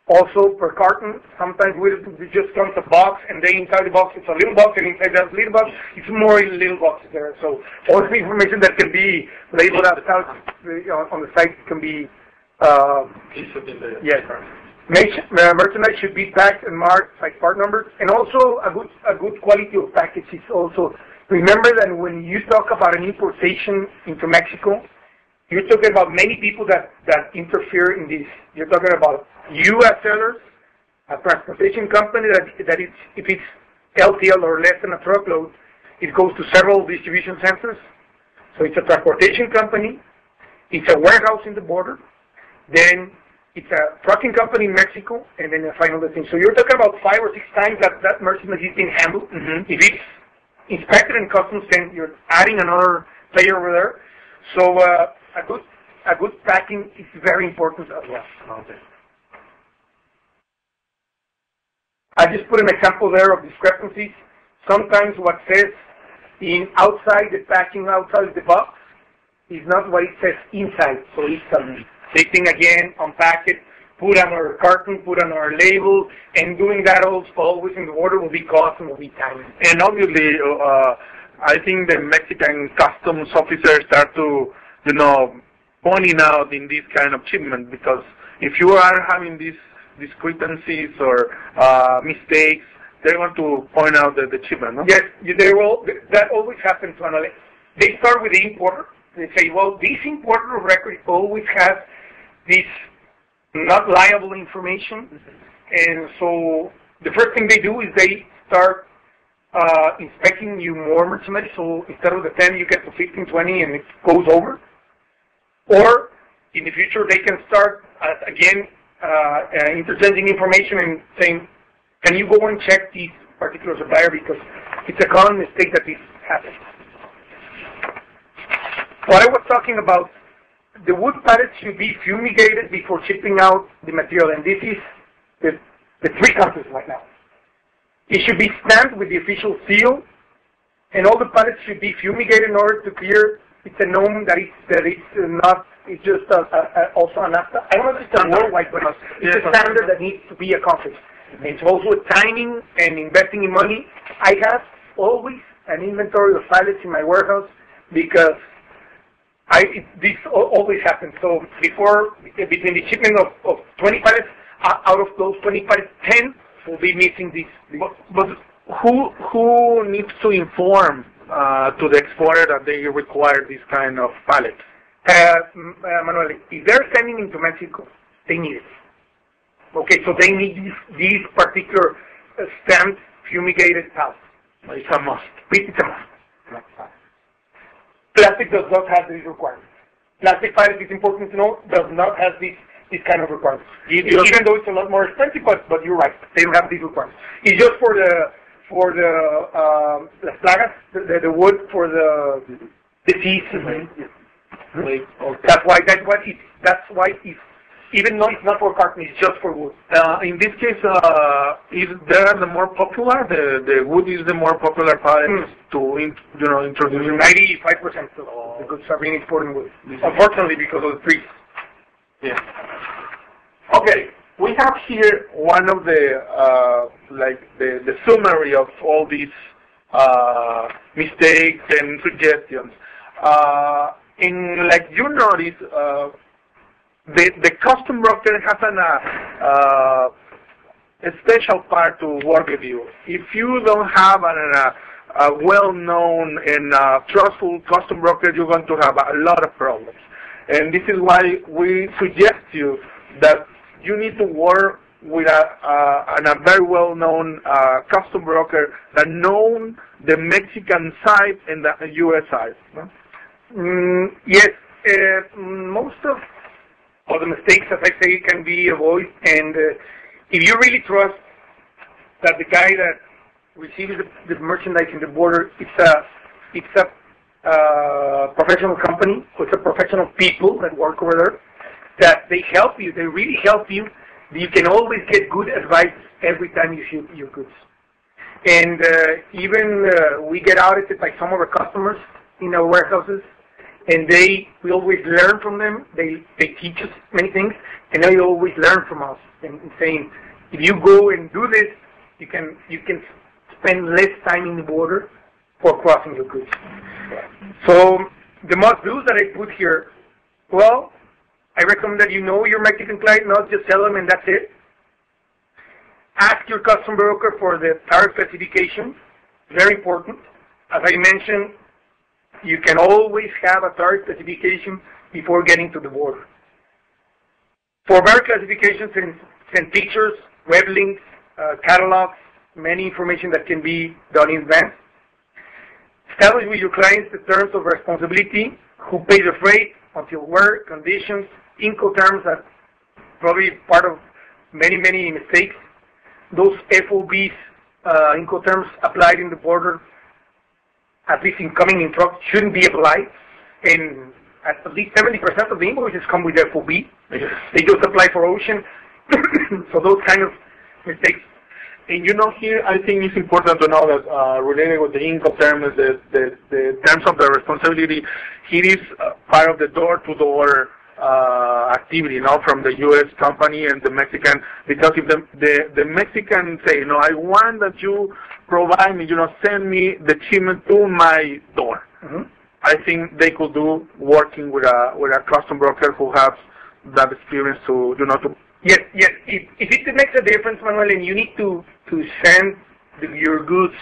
also per carton. Sometimes it just comes a box, and then inside the box it's a little box, and inside that little box it's more little boxes there. So all the information that can be labeled outside on the site can be yes. Merchandise should be packed and marked by part numbers, and also a good quality of package is also. Remember that when you talk about an importation into Mexico, you're talking about many people that interfere in this. You're talking about you as sellers, a transportation company that if it's LTL or less than a truckload, it goes to several distribution centers. So it's a transportation company, it's a warehouse in the border, then it's a trucking company in Mexico, and then a final destination. So you're talking about 5 or 6 times that merchandise is being handled. Mm-hmm. If it's inspected in customs, then you're adding another player over there. So a good packing is very important as well. Okay. I just put an example there of discrepancies. Sometimes what says outside the packing, outside the box, is not what it says inside. So it's big thing again, unpack it, put on our carton, put on our label, and doing that also always in the order will be cost and will be time. And obviously, I think the Mexican customs officers start to, pointing out in this kind of shipment, because if you are having these discrepancies or mistakes, they're going to point out the shipment, no? Yes, they will. That always happens. They start with the importer. They say, well, this importer of record always has this not liable information. And so the first thing they do is they start inspecting you more merchandise. So instead of the 10, you get to 15, 20, and it goes over. Or in the future, they can start, again, interchanging information and saying, can you go and check this particular supplier, because it's a common mistake that this happens. What I was talking about, the wood pallets should be fumigated before shipping out the material, and this is the 3 countries right now. It should be stamped with the official seal, and all the pallets should be fumigated in order to clear. It's a norm that it's just also a NAFTA. I don't know if it's a worldwide, but it's a standard that needs to be accomplished. It's also timing and investing in money. I have always an inventory of pallets in my warehouse because this always happens. So between the shipment of 20 pallets, out of those 20 pallets, 10 will be missing this. But who needs to inform to the exporter that they require this kind of pallet? Manuel, if they're sending into Mexico, they need it. Okay, so they need these particular stamped, fumigated pallets. It's a must. It's a must. Plastic does not have these requirements. Plastic pallet, is important to know, does not have these kind of requirements. Even though it's a lot more expensive, but you're right, they don't have these requirements. It's just for the las plagas, the wood for the disease. Mm-hmm. Okay. That's why it's even though it's not for carton, it's just for wood. In this case, is there the more popular? The wood is the more popular pallet to introduce. 95% of the goods are being imported in wood. Unfortunately, because of the trees. Yeah. Okay, we have here one of the the summary of all these mistakes and suggestions. You notice. The custom broker has a special part to work with you. If you don't have a well-known and trustful custom broker, you're going to have a lot of problems. And this is why we suggest you that you need to work with a very well-known custom broker that knows the Mexican side and the U.S. side. No? Yes, most of the mistakes, as I say, can be avoided. And if you really trust that the guy that receives the merchandise in the border, it's a professional company, it's a professional people that work over there, that they help you, they really help you. You can always get good advice every time you ship your goods. And even we get audited by some of our customers in our warehouses, and we always learn from them. They teach us many things, and they always learn from us. And saying, if you go and do this, you can spend less time in the border for crossing your goods. So the must-dos that I put here, well, I recommend that you know your Mexican client, not just tell them and that's it. Ask your custom broker for the tariff specification. Very important. As I mentioned, you can always have a tariff specification before getting to the border. For various classifications, send pictures, web links, catalogs, many information that can be done in advance. Establish with your clients the terms of responsibility, who pays the freight, until where, conditions, Incoterms that probably part of many, many mistakes. Those FOBs, Incoterms applied in the border, at least incoming in trucks, shouldn't be applied. And at least 70% of the invoices come with FOB. They just apply for ocean. So those kind of mistakes. And here I think it's important to know that related with the Incoterms, the terms of the responsibility, it is part of the door-to-door activity, from the U.S. company and the Mexican, because if the Mexican say, I want that you provide me, send me the shipment to my door. Mm-hmm. I think they could do working with a custom broker who has that experience to. Yes. If it makes a difference, Manuel, and you need to send your goods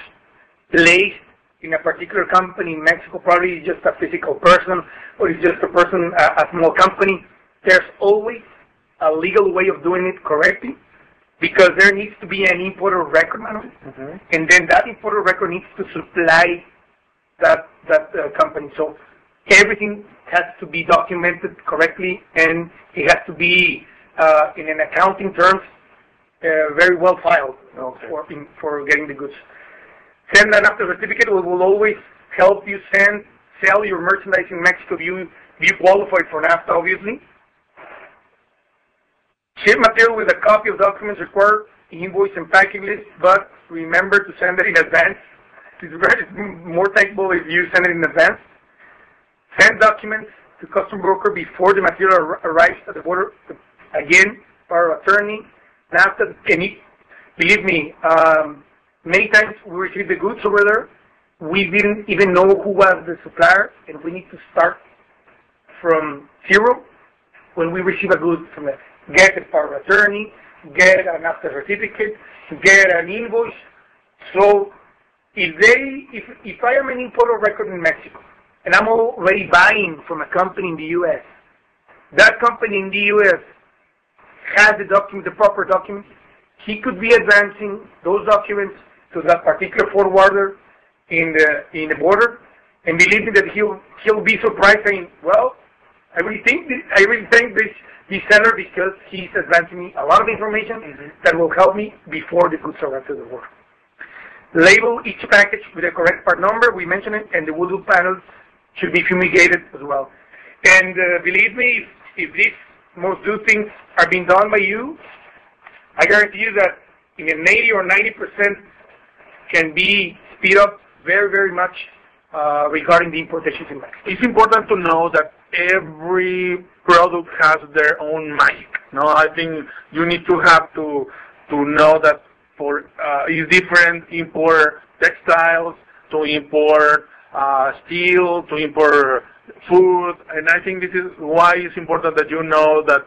placed in a particular company in Mexico, probably it's just a physical person, or it's just a small company, there's always a legal way of doing it correctly, because there needs to be an importer record, Manuel, mm-hmm. and then that importer record needs to supply that company. So everything has to be documented correctly, and it has to be in an accounting terms very well filed. Okay. for getting the goods. Send an NAFTA certificate. We will always help you sell your merchandise in Mexico if you qualify for NAFTA, obviously. Ship material with a copy of documents required, invoice and packing list, but remember to send it in advance. It's more thankful if you send it in advance. Send documents to custom broker before the material arrives at the border. Again, our attorney, NAFTA, believe me, many times we receive the goods over there, we didn't even know who was the supplier, and we need to start from zero when we receive a good from them. Get a power of attorney, get an NAFTA certificate, get an invoice. So if I am an importer record in Mexico, and I'm already buying from a company in the U.S., that company in the U.S. has the proper documents, he could be advancing those documents to that particular forwarder in the border, and believe me that he'll be surprised saying, well, I really thank this seller because he's advancing me a lot of information mm-hmm. that will help me before the goods arrive to the border. Label each package with the correct part number, we mentioned it, and the wood panels should be fumigated as well. And believe me, if these most do things are being done by you, I guarantee you that in an 80 or 90% can be speed up very, very much regarding the importations in Mexico. It's important to know that every product has their own magic. I think you need to have to know that for it's different import textiles, to import steel, to import food, and I think this is why it's important that you know that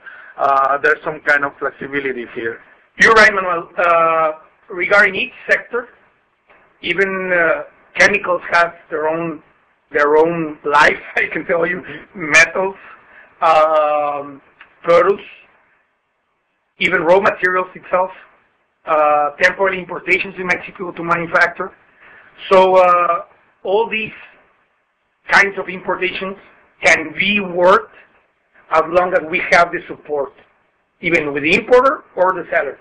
there's some kind of flexibility here. You're right, Manuel. Regarding each sector, even chemicals have their own life, I can tell you. Mm-hmm. Metals, produce, even raw materials itself, temporary importations in Mexico to manufacture. So all these kinds of importations can be worked as long as we have the support, even with the importer or the seller.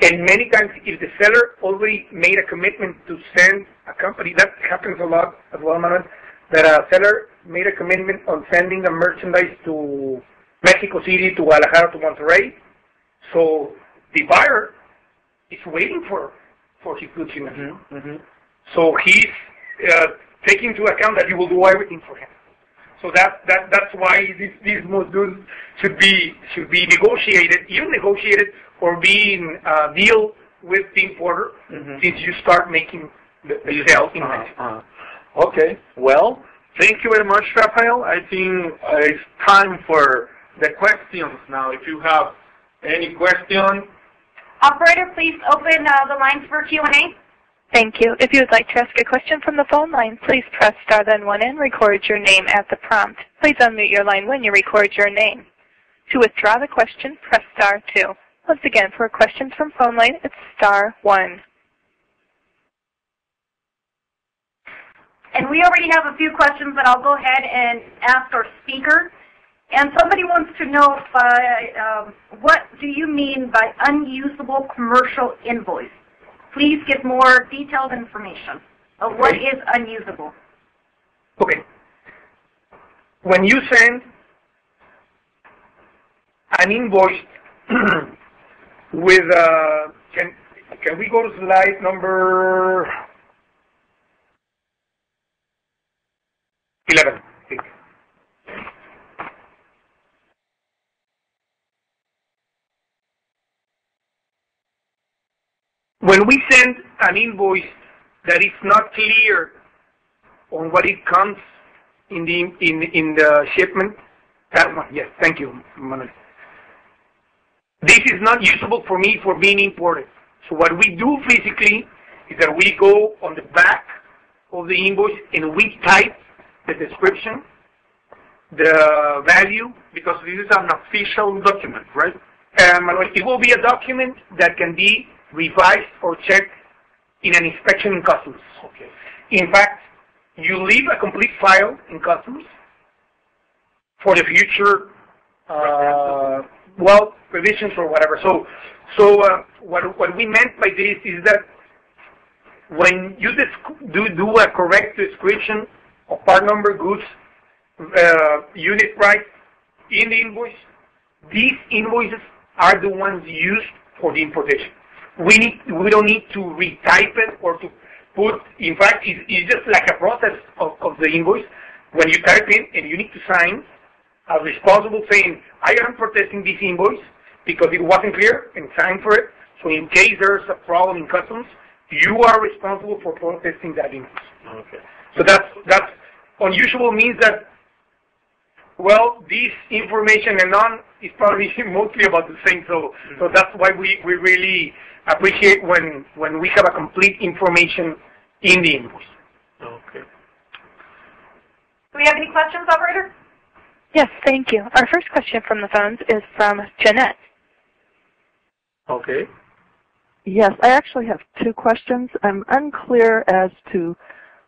And many times, if the seller already made a commitment to send a company, that happens a lot as well, Manuel, that a seller made a commitment on sending a merchandise to Mexico City, to Guadalajara, to Monterrey. So the buyer is waiting for his goods in Mexico. Mm-hmm. Mm-hmm. So he's taking into account that you will do everything for him. So that's why these most goods should be negotiated, even negotiated, or being deal with the importer mm-hmm. since you start making the sale in Mexico. Okay. Well, thank you very much, Rafael. I think it's time for the questions now. If you have any question, Operator, please open the lines for Q&A. Thank you. If you would like to ask a question from the phone line, please press star then 1 and record your name at the prompt. Please unmute your line when you record your name. To withdraw the question, press star 2. Once again, for questions from phone line, it's star 1. And we already have a few questions that I'll go ahead and ask our speaker. And somebody wants to know what do you mean by unusable commercial invoice? Please give more detailed information of what is unusable. Okay. When you send an invoice with, can we go to slide number 11, I think. When we send an invoice that is not clear on what it comes in the shipment, that one, yes, thank you, Manuel. This is not usable for me for being imported. So what we do physically is that we go on the back of the invoice and we type the description, the value, because this is an official document, right? Manuel, it will be a document that can be revised or checked in an inspection in customs. Okay. In fact, you leave a complete file in customs for the future, revisions or whatever. So what we meant by this is that when you do a correct description of part number, goods, unit price in the invoice, these invoices are the ones used for the importation. We don't need to retype it or to put, in fact, it's just like a process of the invoice. When you type in and you need to sign as responsible saying, I am protesting this invoice because it wasn't clear and sign for it. So in case there's a problem in customs, you are responsible for protesting that invoice. Okay. So that's unusual means that, well, this information and none is probably mostly about the same. So that's why we really appreciate when we have a complete information in the invoice. Okay. Do we have any questions, operator? Yes, thank you. Our first question from the phones is from Jeanette. Okay. Yes, I actually have 2 questions. I'm unclear as to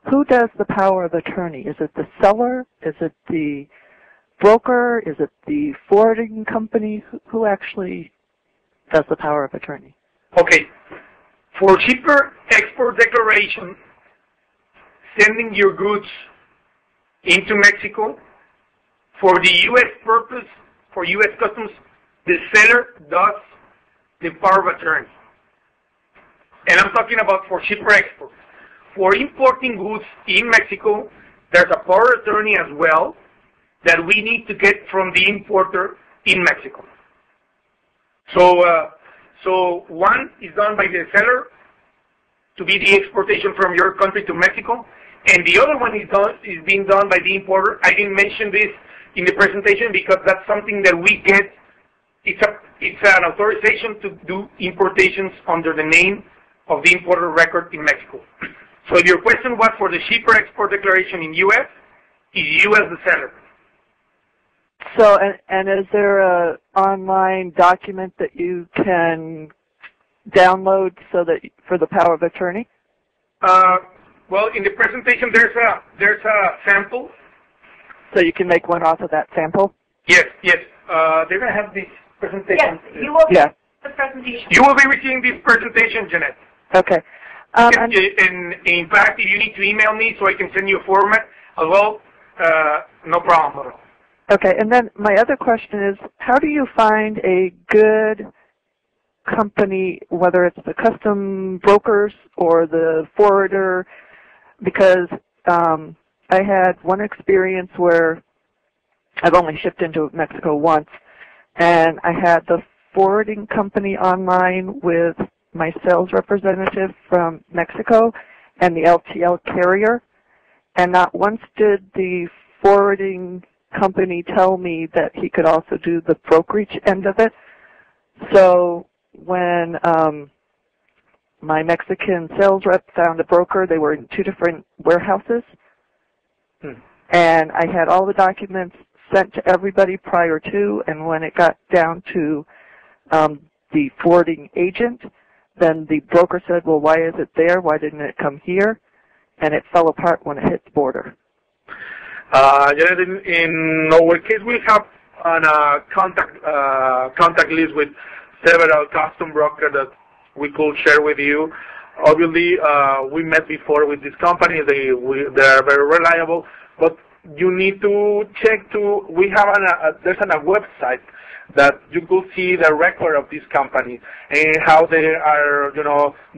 who does the power of attorney. Is it the seller? Is it the broker? Is it the forwarding company? Who actually does the power of attorney? Okay. For shipper export declaration, sending your goods into Mexico, for the U.S. purpose, for U.S. Customs, the seller does the power of attorney. And I'm talking about for shipper export. For importing goods in Mexico, there's a power of attorney as well that we need to get from the importer in Mexico. So one is done by the seller to be the exportation from your country to Mexico, and the other one is being done by the importer. I didn't mention this in the presentation because that's something that we get. It's an authorization to do importations under the name of the importer record in Mexico. So if your question was for the shipper export declaration in U.S., is U.S. the seller? So, and is there a online document that you can download so that for the power of attorney? Well, in the presentation there's a sample. So you can make one off of that sample? Yes. They're going to have this presentation. Yes, you will get the presentation. You will be receiving this presentation, Jeanette. Okay. And in fact, if you need to email me so I can send you a format as well, no problem at all. Okay, and then my other question is, how do you find a good company, whether it's the custom brokers or the forwarder? Because I had one experience where I've only shipped into Mexico once, and I had the forwarding company online with my sales representative from Mexico and the LTL carrier, and not once did the forwarding company tell me that he could also do the brokerage end of it. So when my Mexican sales rep found a broker. They were in 2 different warehouses. And I had all the documents sent to everybody prior to, and when it got down to the forwarding agent, then the broker said, well, why is it there? Why didn't it come here? And it fell apart when it hit the border. In our case, we have a contact list with several custom brokers that we could share with you. Obviously, we met before with this company. They are very reliable, but you need to check we have there's a website that you could see the record of this company and how they are,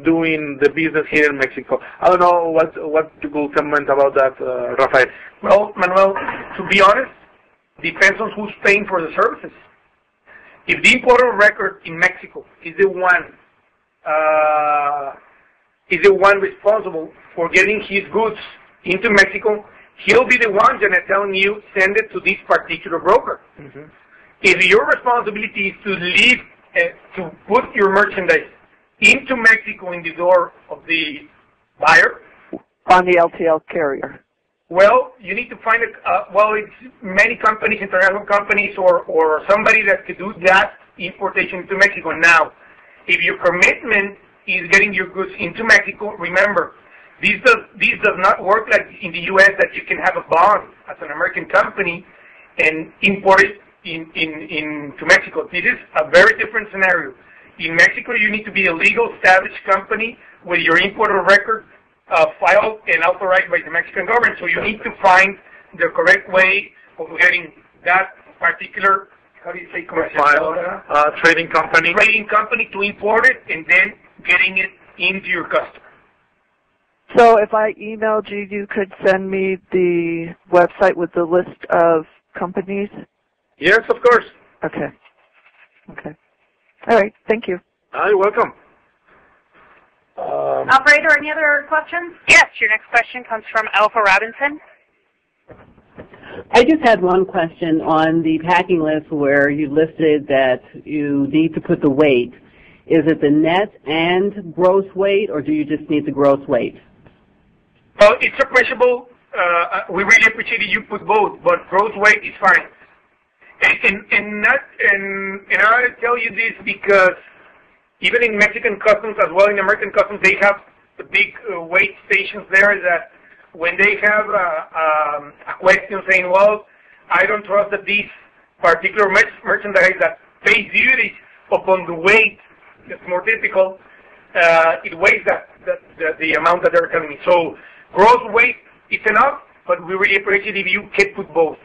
doing the business here in Mexico. I don't know what you could comment about that, Rafael. Well, Manuel, to be honest, depends on who's paying for the services. If the importer of record in Mexico is the one responsible for getting his goods into Mexico, he'll be the one telling you, send it to this particular broker. If your responsibility is to leave, to put your merchandise into Mexico in the door of the buyer, on the LTL carrier. Well, you need to find it's many companies, international companies, or somebody that could do that importation to Mexico. Now, if your commitment is getting your goods into Mexico, remember, this does not work like in the U.S. that you can have a bond as an American company and import it into Mexico. This is a very different scenario. In Mexico, you need to be a legal established company with your importer record filed and authorized by the Mexican government. So you need to find the correct way of getting that particular, how do you say, trading company to import it and then getting it into your customer. So if I emailed you, you could send me the website with the list of companies? Yes, of course. Okay. All right. Thank you. You're welcome. Operator, any other questions? Yes, your next question comes from Alpha Robinson. I just had one question on the packing list where you listed that you need to put the weight. Is it the net and gross weight, or do you just need the gross weight? Well, it's appreciable. We really appreciate that you put both, but gross weight is fine. And I tell you this because even in Mexican customs as well in American customs, they have the big weight stations there that when they have a question saying, well, I don't trust that this particular merchandise that pays duties upon the weight, that's more typical, it weighs the amount that they're telling me. So gross weight is enough, but we really appreciate if you can put both.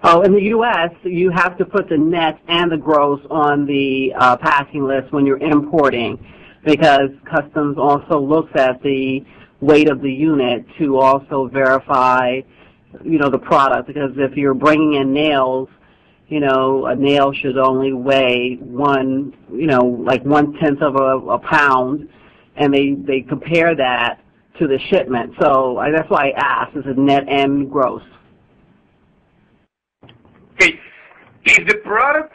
Oh, in the U.S., you have to put the net and the gross on the packing list when you're importing, because customs also looks at the weight of the unit to also verify, the product. Because if you're bringing in nails, a nail should only weigh like 1/10 of a pound, and they compare that to the shipment. So that's why I asked: is it net and gross? Okay, if the product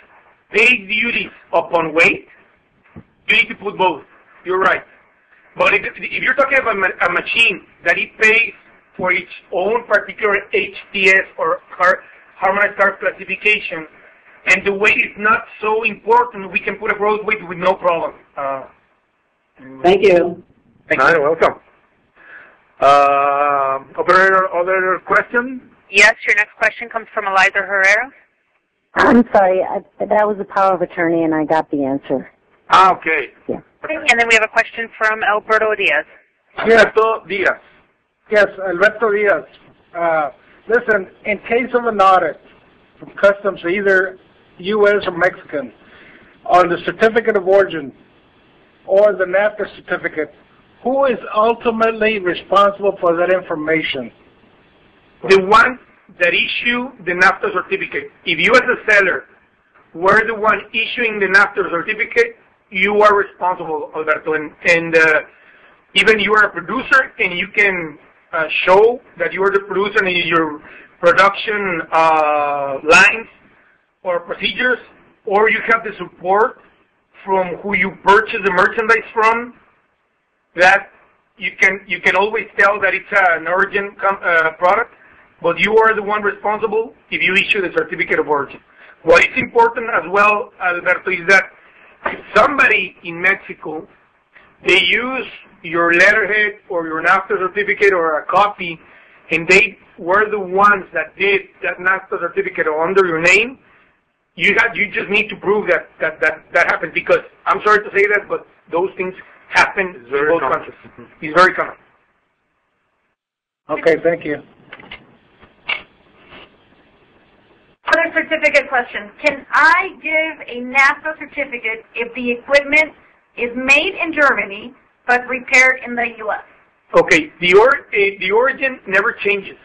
pays duties upon weight, you need to put both. You're right. But if you're talking about a machine that it pays for its own particular HTS or harmonized tariff classification, and the weight is not so important, we can put a gross weight with no problem. Thank you. You're welcome. Operator, other question? Yes, your next question comes from Eliza Herrera. I'm sorry, that was a power of attorney, and I got the answer. Okay. Yeah. And then we have a question from Alberto Diaz. Alberto Diaz. Yes, Alberto Diaz. Listen, in case of an audit from customs, either U.S. or Mexican, on the certificate of origin or the NAFTA certificate, who is ultimately responsible for that information? The one that issue the NAFTA certificate. If you as a seller were the one issuing the NAFTA certificate, you are responsible, Alberto. And even you are a producer and you can show that you are the producer and your production lines or procedures, or you have the support from who you purchase the merchandise from, that you can always tell that it's an origin product, but you are the one responsible if you issue the certificate of origin. What is important as well, Alberto, is that if somebody in Mexico, they use your letterhead or your NAFTA certificate or a copy, and they were the ones that did that NAFTA certificate under your name, you just need to prove that happened, because I'm sorry to say that, but those things happen in both countries. It's very common. Okay, thank you. Other certificate question. Can I give a NAFTA certificate if the equipment is made in Germany but repaired in the U.S.? Okay, the origin never changes.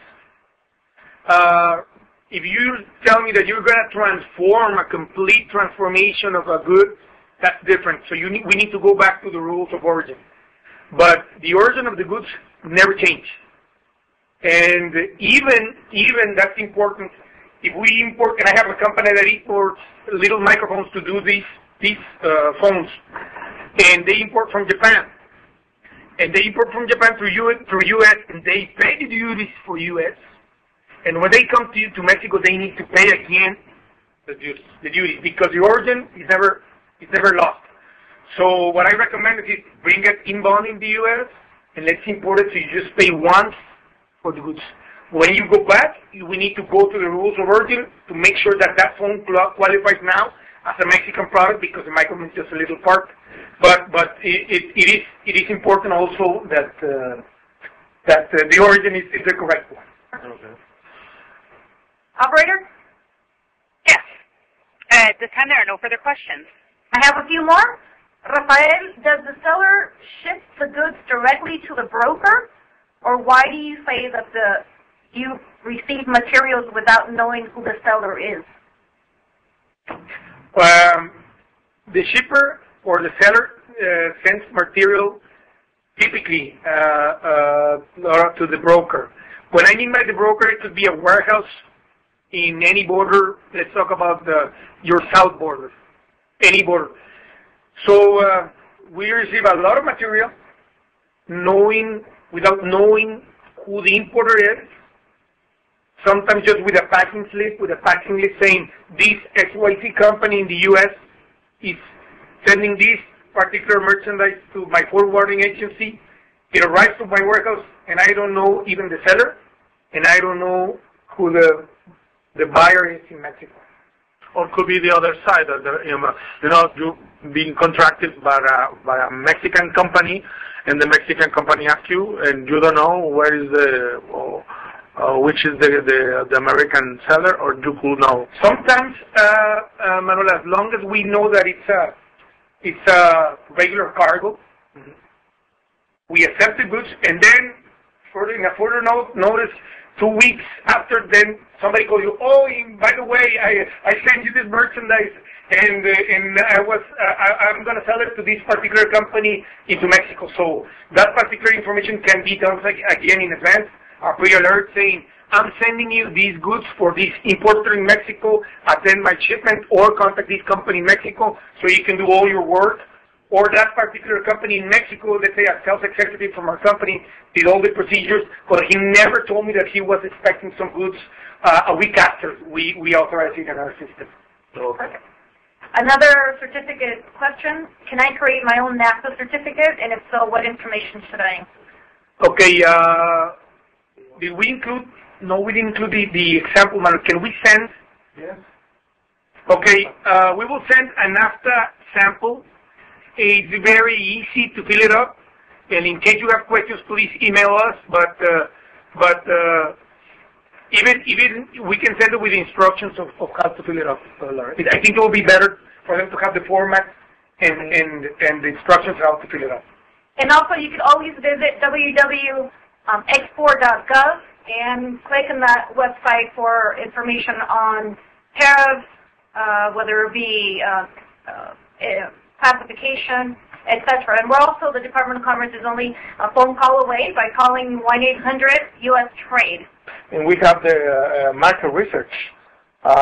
If you tell me that you're going to transform a complete transformation of a good, that's different. So we need to go back to the rules of origin. But the origin of the goods never change. And even that's important. If we import, and I have a company that imports little microphones to do these phones, and they import from Japan. And they import from Japan through U.S., and they pay the duties for U.S., and when they come to Mexico, they need to pay again the duties, because the origin is never lost. So what I recommend is bring it inbound in the U.S. and let's import it, so you just pay once for the goods. When you go back, we need to go to the rules of origin to make sure that phone qualifies now as a Mexican product, because the microphone is just a little part. But it is important also that the origin is the correct one. Okay. Operator? Yes. At this time, there are no further questions. I have a few more. Rafael, does the seller ship the goods directly to the broker, or why do you say that you receive materials without knowing who the seller is? The shipper or the seller sends material typically to the broker. When I mean by the broker, it could be a warehouse in any border. Let's talk about your south border, any border. So we receive a lot of material without knowing who the importer is. Sometimes just with a packing slip, saying this XYZ company in the U.S. is sending this particular merchandise to my forwarding agency. It arrives to my warehouse, and I don't know even the seller, and I don't know who the buyer is in Mexico. Or could be the other side, you being contracted by a Mexican company, and the Mexican company asks you, and you don't know where is which is the American seller, or you could know. Sometimes, Manuel, as long as we know that it's a regular cargo, we accept the goods, and then in a further notice, 2 weeks after, then somebody calls you, oh, by the way, I sent you this merchandise, and I'm going to sell it to this particular company into Mexico. So that particular information can be done again in advance, a pre-alert saying, I'm sending you these goods for this importer in Mexico, attend my shipment, or contact this company in Mexico so you can do all your work. Or that particular company in Mexico, let's say a sales executive from our company, did all the procedures, but he never told me that he was expecting some goods a week after we authorized it in our system. Okay. Another certificate question. Can I create my own NAFTA certificate? And if so, what information should I include? Okay. Did we include? No, we didn't include the example manual. Can we send? Yes. Okay. We will send a NAFTA sample. It's very easy to fill it up, and in case you have questions, please email us. But even we can send it with instructions of how to fill it up. I think it will be better for them to have the format and the instructions how to fill it up. And also, you could always visit www.export.gov and click on that website for information on tariffs, whether it be classification, etc. And we're also, the Department of Commerce is only a phone call away by calling 1-800-US-TRADE. And we have the market research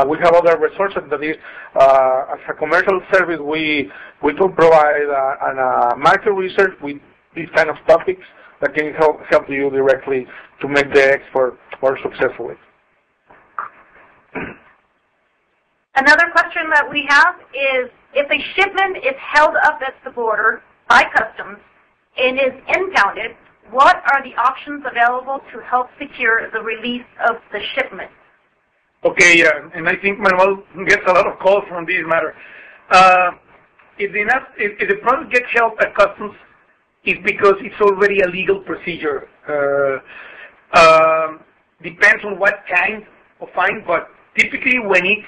We have other resources that is, as a commercial service, we could provide market research with these kind of topics that can help you directly to make the export more successfully. Another question that we have is, if a shipment is held up at the border by customs and is impounded, what are the options available to help secure the release of the shipment? Okay, and I think Manuel gets a lot of calls from this matter. If the product gets held at customs, it's because it's already a legal procedure. Depends on what kind of fine, but typically when it's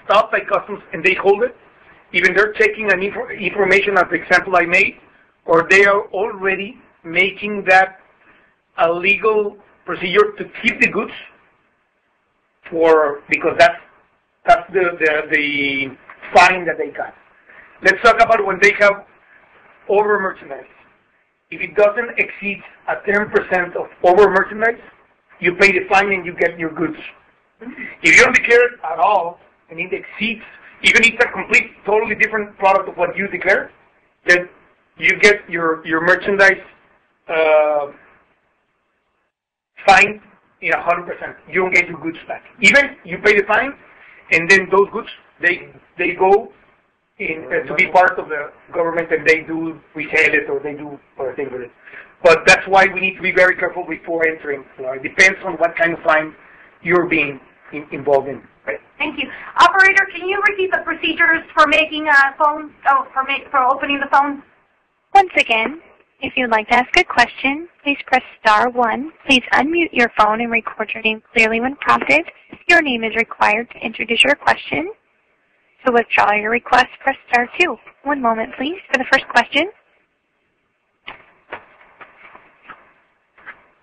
stopped by customs and they hold it, even they're checking an information as the example I made, or they are already making that a legal procedure to keep the goods because that's the fine that they got. Let's talk about when they have over merchandise. If it doesn't exceed a 10% of over merchandise, you pay the fine and you get your goods. If you don't declare it at all and it exceeds, even if it's a complete, totally different product of what you declared, then you get your merchandise fine in 100%. You don't get your goods back. Even you pay the fine, and then those goods they go in to be part of the government, and they do resell it or they do other things with it. But that's why we need to be very careful before entering. It depends on what kind of fine you're being involved in. Right? Thank you, operator. Can you repeat the procedures for making a phone? For opening the phone. Once again, if you'd like to ask a question, please press *1. Please unmute your phone and record your name clearly when prompted. Your name is required to introduce your question. To withdraw your request, press *2. One moment, please, for the first question.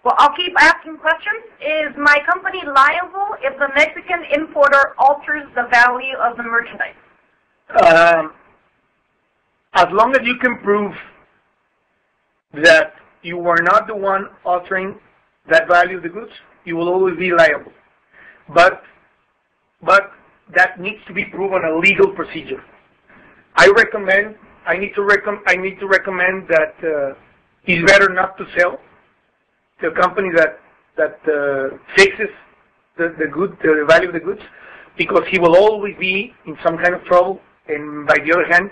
Well, I'll keep asking questions. Is my company liable if the Mexican importer alters the value of the merchandise? As long as you can prove that you were not the one altering that value of the goods, you will always be liable. But that needs to be proven a legal procedure. I need to recommend that it's better not to sell to a company that fixes the value of the goods, because he will always be in some kind of trouble, and by the other hand,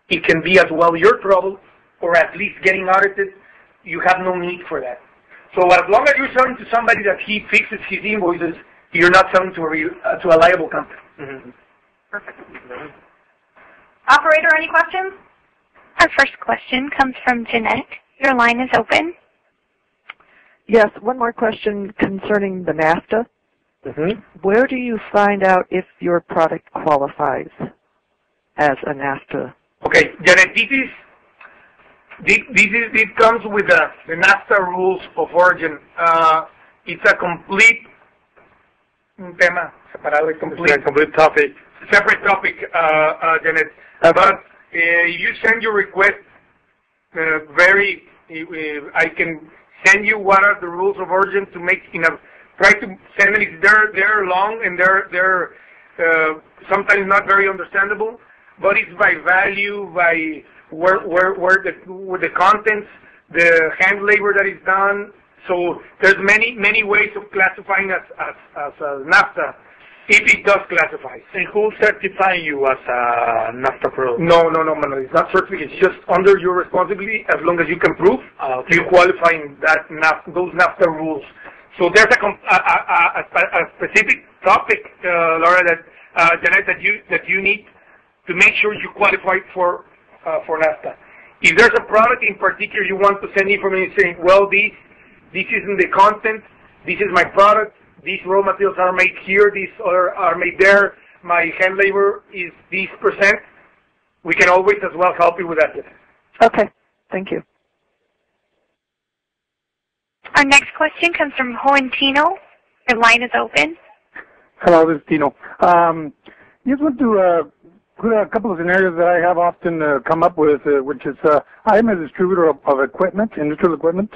it can be as well your trouble, or at least getting audited. You have no need for that. So as long as you're selling to somebody that he fixes his invoices, you're not selling to a liable company. Mm-hmm. Perfect. Operator, any questions? Our first question comes from Jeanette. Your line is open. Yes, one more question concerning the NAFTA. Mm-hmm. Where do you find out if your product qualifies as a NAFTA? Okay, Janet, it comes with the NAFTA rules of origin. It's a complete tema separado, complete topic, separate topic, Janet. Okay. But you send your request. I can send you what are the rules of origin to make try to send it. They're long and they're sometimes not very understandable. But it's by value, by where the contents, the hand labor that is done. So there's many ways of classifying as a NAFTA, if it does classify. And who's certifying you as a NAFTA product? No, it's not certified. It's just under your responsibility as long as you can prove you qualify in those NAFTA rules. So there's a specific topic, Laura, Janet, that you need to make sure you qualify for NAFTA. If there's a product in particular you want to send information saying, well, this isn't the content, this is my product, these raw materials are made here, these are made there, my hand labor is this %, we can always as well help you with that. Okay, thank you. Our next question comes from Juan Tino. Your line is open. Hello, this is Tino. Just want to put a couple of scenarios that I have often come up with, which is I am a distributor of equipment, industrial equipment,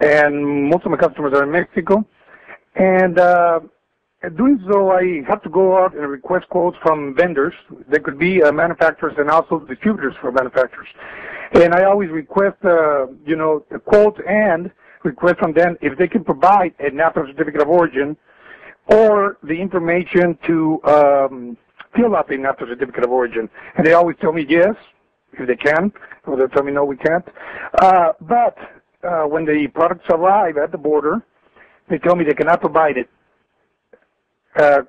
and most of my customers are in Mexico. And doing so, I have to go out and request quotes from vendors. They could be manufacturers and also distributors for manufacturers. And I always request, you know, the quotes and request from them if they can provide a NAFTA certificate of origin or the information to fill out a NAFTA certificate of origin. And they always tell me yes, if they can, or they'll tell me no, we can't. But when the products arrive at the border, they tell me they cannot provide it,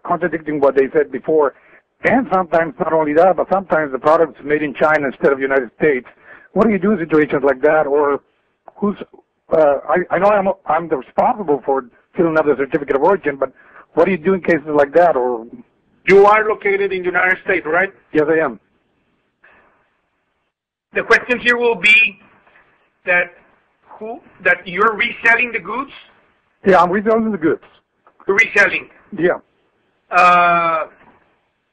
contradicting what they said before. And sometimes, not only that, but sometimes the product is made in China instead of the United States. What do you do in situations like that? Or who's, I know I'm the responsible for filling out the certificate of origin, but what do you do in cases like that? Or you are located in the United States, right? Yes, I am. The question here will be that you're reselling the goods? Yeah, I'm reselling the goods. You're reselling? Yeah.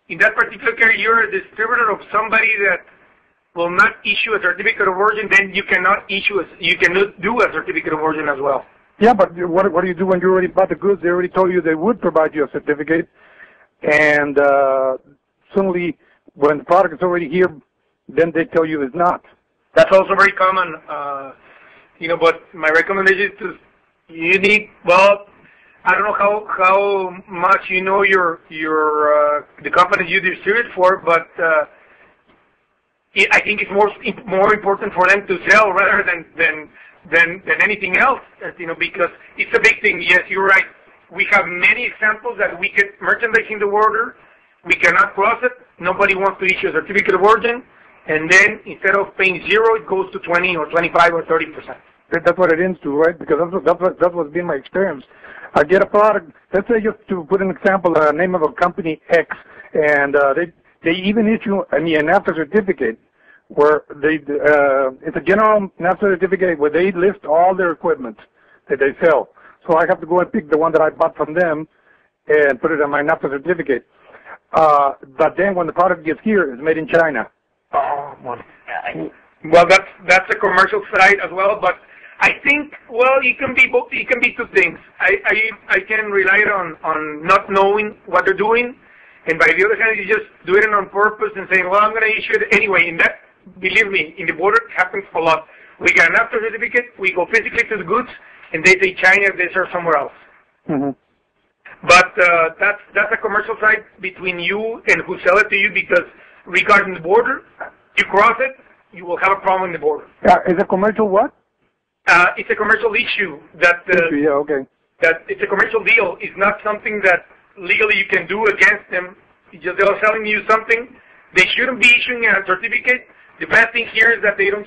In that particular case, you're a distributor of somebody that will not issue a certificate of origin, then you cannot you cannot do a certificate of origin as well. Yeah, but what do you do when you already bought the goods? They already told you they would provide you a certificate, and suddenly when the product is already here, then they tell you it's not. That's also very common, you know. But my recommendation is you need, well, I don't know how much you know the companies you distribute for, but I think it's more important for them to sell rather than anything else, you know, because it's a big thing. Yes, you're right. We have many examples that we get merchandise in the border, we cannot cross it, nobody wants to issue a certificate of origin, and then instead of paying 0, it goes to 20 or 25 or 30%. That's what it ends to, right? Because that's what's been my experience. I get a product, let's say, just to put an example, the name of a company X, and they even issue a NAFTA certificate where it's a general NAFTA certificate where they list all their equipment that they sell. So I have to go and pick the one that I bought from them and put it on my NAFTA certificate. But then when the product gets here, it's made in China. Oh, well, that's a commercial side as well, but I think, well, it can be both. It can be two things. I can rely on not knowing what they're doing, and by the other hand, you just do it on purpose and saying, well, I'm going to issue it anyway. And that, believe me, in the border, it happens a lot. We get an NAFTA certificate, we go physically to the goods, and they say China, they serve somewhere else. Mm-hmm. But that's a commercial side between you and who sell it to you, because regarding the border, you cross it, you will have a problem in the border. Is a commercial what? It's a commercial issue that yeah, okay. That it's a commercial deal. It's not something that legally you can do against them. They're selling you something. They shouldn't be issuing a certificate. The bad thing here is that they don't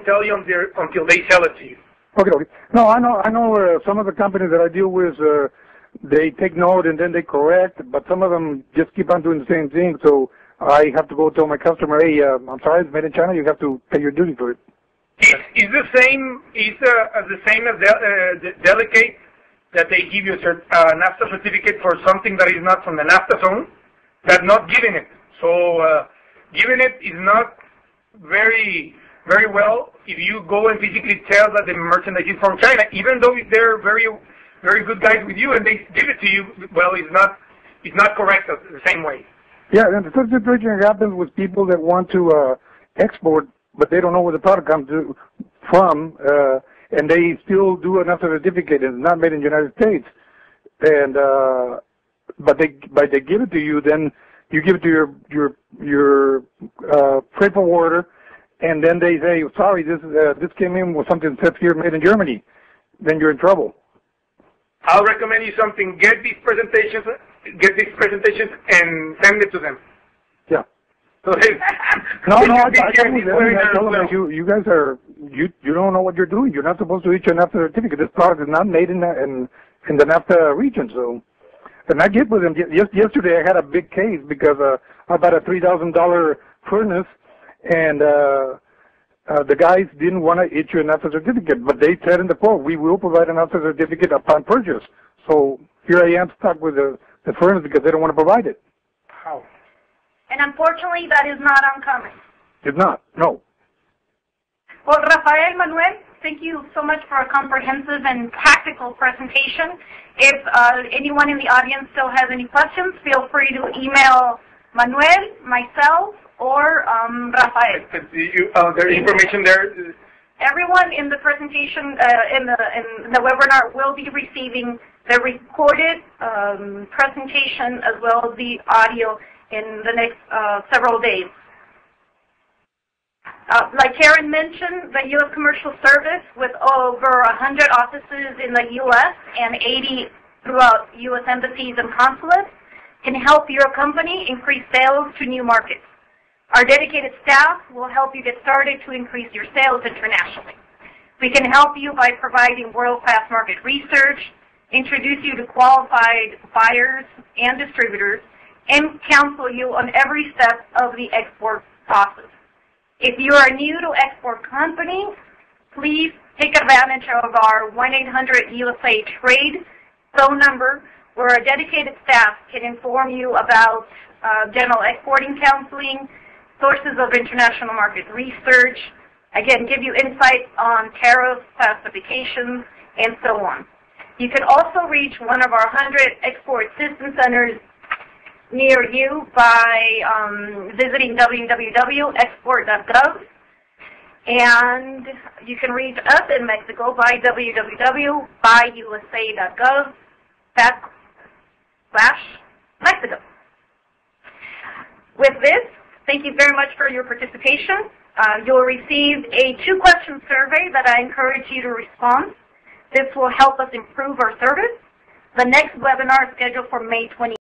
tell you until they sell it to you. Okay. No, I know some of the companies that I deal with, they take note and then they correct, but some of them just keep on doing the same thing. So I have to go tell my customer, hey, I'm sorry, it's made in China. You have to pay your duty for it. Is the same as the delegate that they give you a NAFTA certificate for something that is not from the NAFTA zone? That's not giving it. So giving it is not very well if you go and physically tell that the merchandise is from China, even though they're very good guys with you and they give it to you. Well, it's not correct the same way. Yeah, and the same situation happens with people that want to export, but they don't know where the product comes from, and they still do another certificate, and it's not made in the United States. And but they give it to you, then you give it to your freight forwarder, and then they say, sorry, this came in with something that says here made in Germany. Then you're in trouble. I'll recommend you something. Get these presentations, and send it to them. Yeah. So I tell them you guys you don't know what you're doing. You're not supposed to issue a NAFTA certificate. This product is not made in the NAFTA region. So, and I get with them. Yesterday I had a big case because I bought a $3,000 furnace, and the guys didn't want to issue a NAFTA certificate, but they said in the quote, we will provide a NAFTA certificate upon purchase. So here I am stuck with the furnace because they don't want to provide it. How? And unfortunately, that is not uncommon. It's not, no. Well, Rafael, Manuel, thank you so much for a comprehensive and practical presentation. If anyone in the audience still has any questions, feel free to email Manuel, myself, or Rafael. There's information there. Everyone in the presentation, in the webinar, will be receiving the recorded presentation as well as the audio in the next several days. Like Karen mentioned, the U.S. Commercial Service, with over 100 offices in the U.S. and 80 throughout U.S. embassies and consulates, can help your company increase sales to new markets. Our dedicated staff will help you get started to increase your sales internationally. We can help you by providing world-class market research, introduce you to qualified buyers and distributors, and counsel you on every step of the export process. If you are new to export company, please take advantage of our 1-800-USA-TRADE phone number, where a dedicated staff can inform you about general exporting counseling, sources of international market research, again, give you insights on tariffs, classifications, and so on. You can also reach one of our 100 export assistance centers near you by visiting www.export.gov. And you can reach us in Mexico by www.buyusa.gov/Mexico. With this, thank you very much for your participation. You'll receive a 2-question survey that I encourage you to respond. This will help us improve our service. The next webinar is scheduled for May 20th.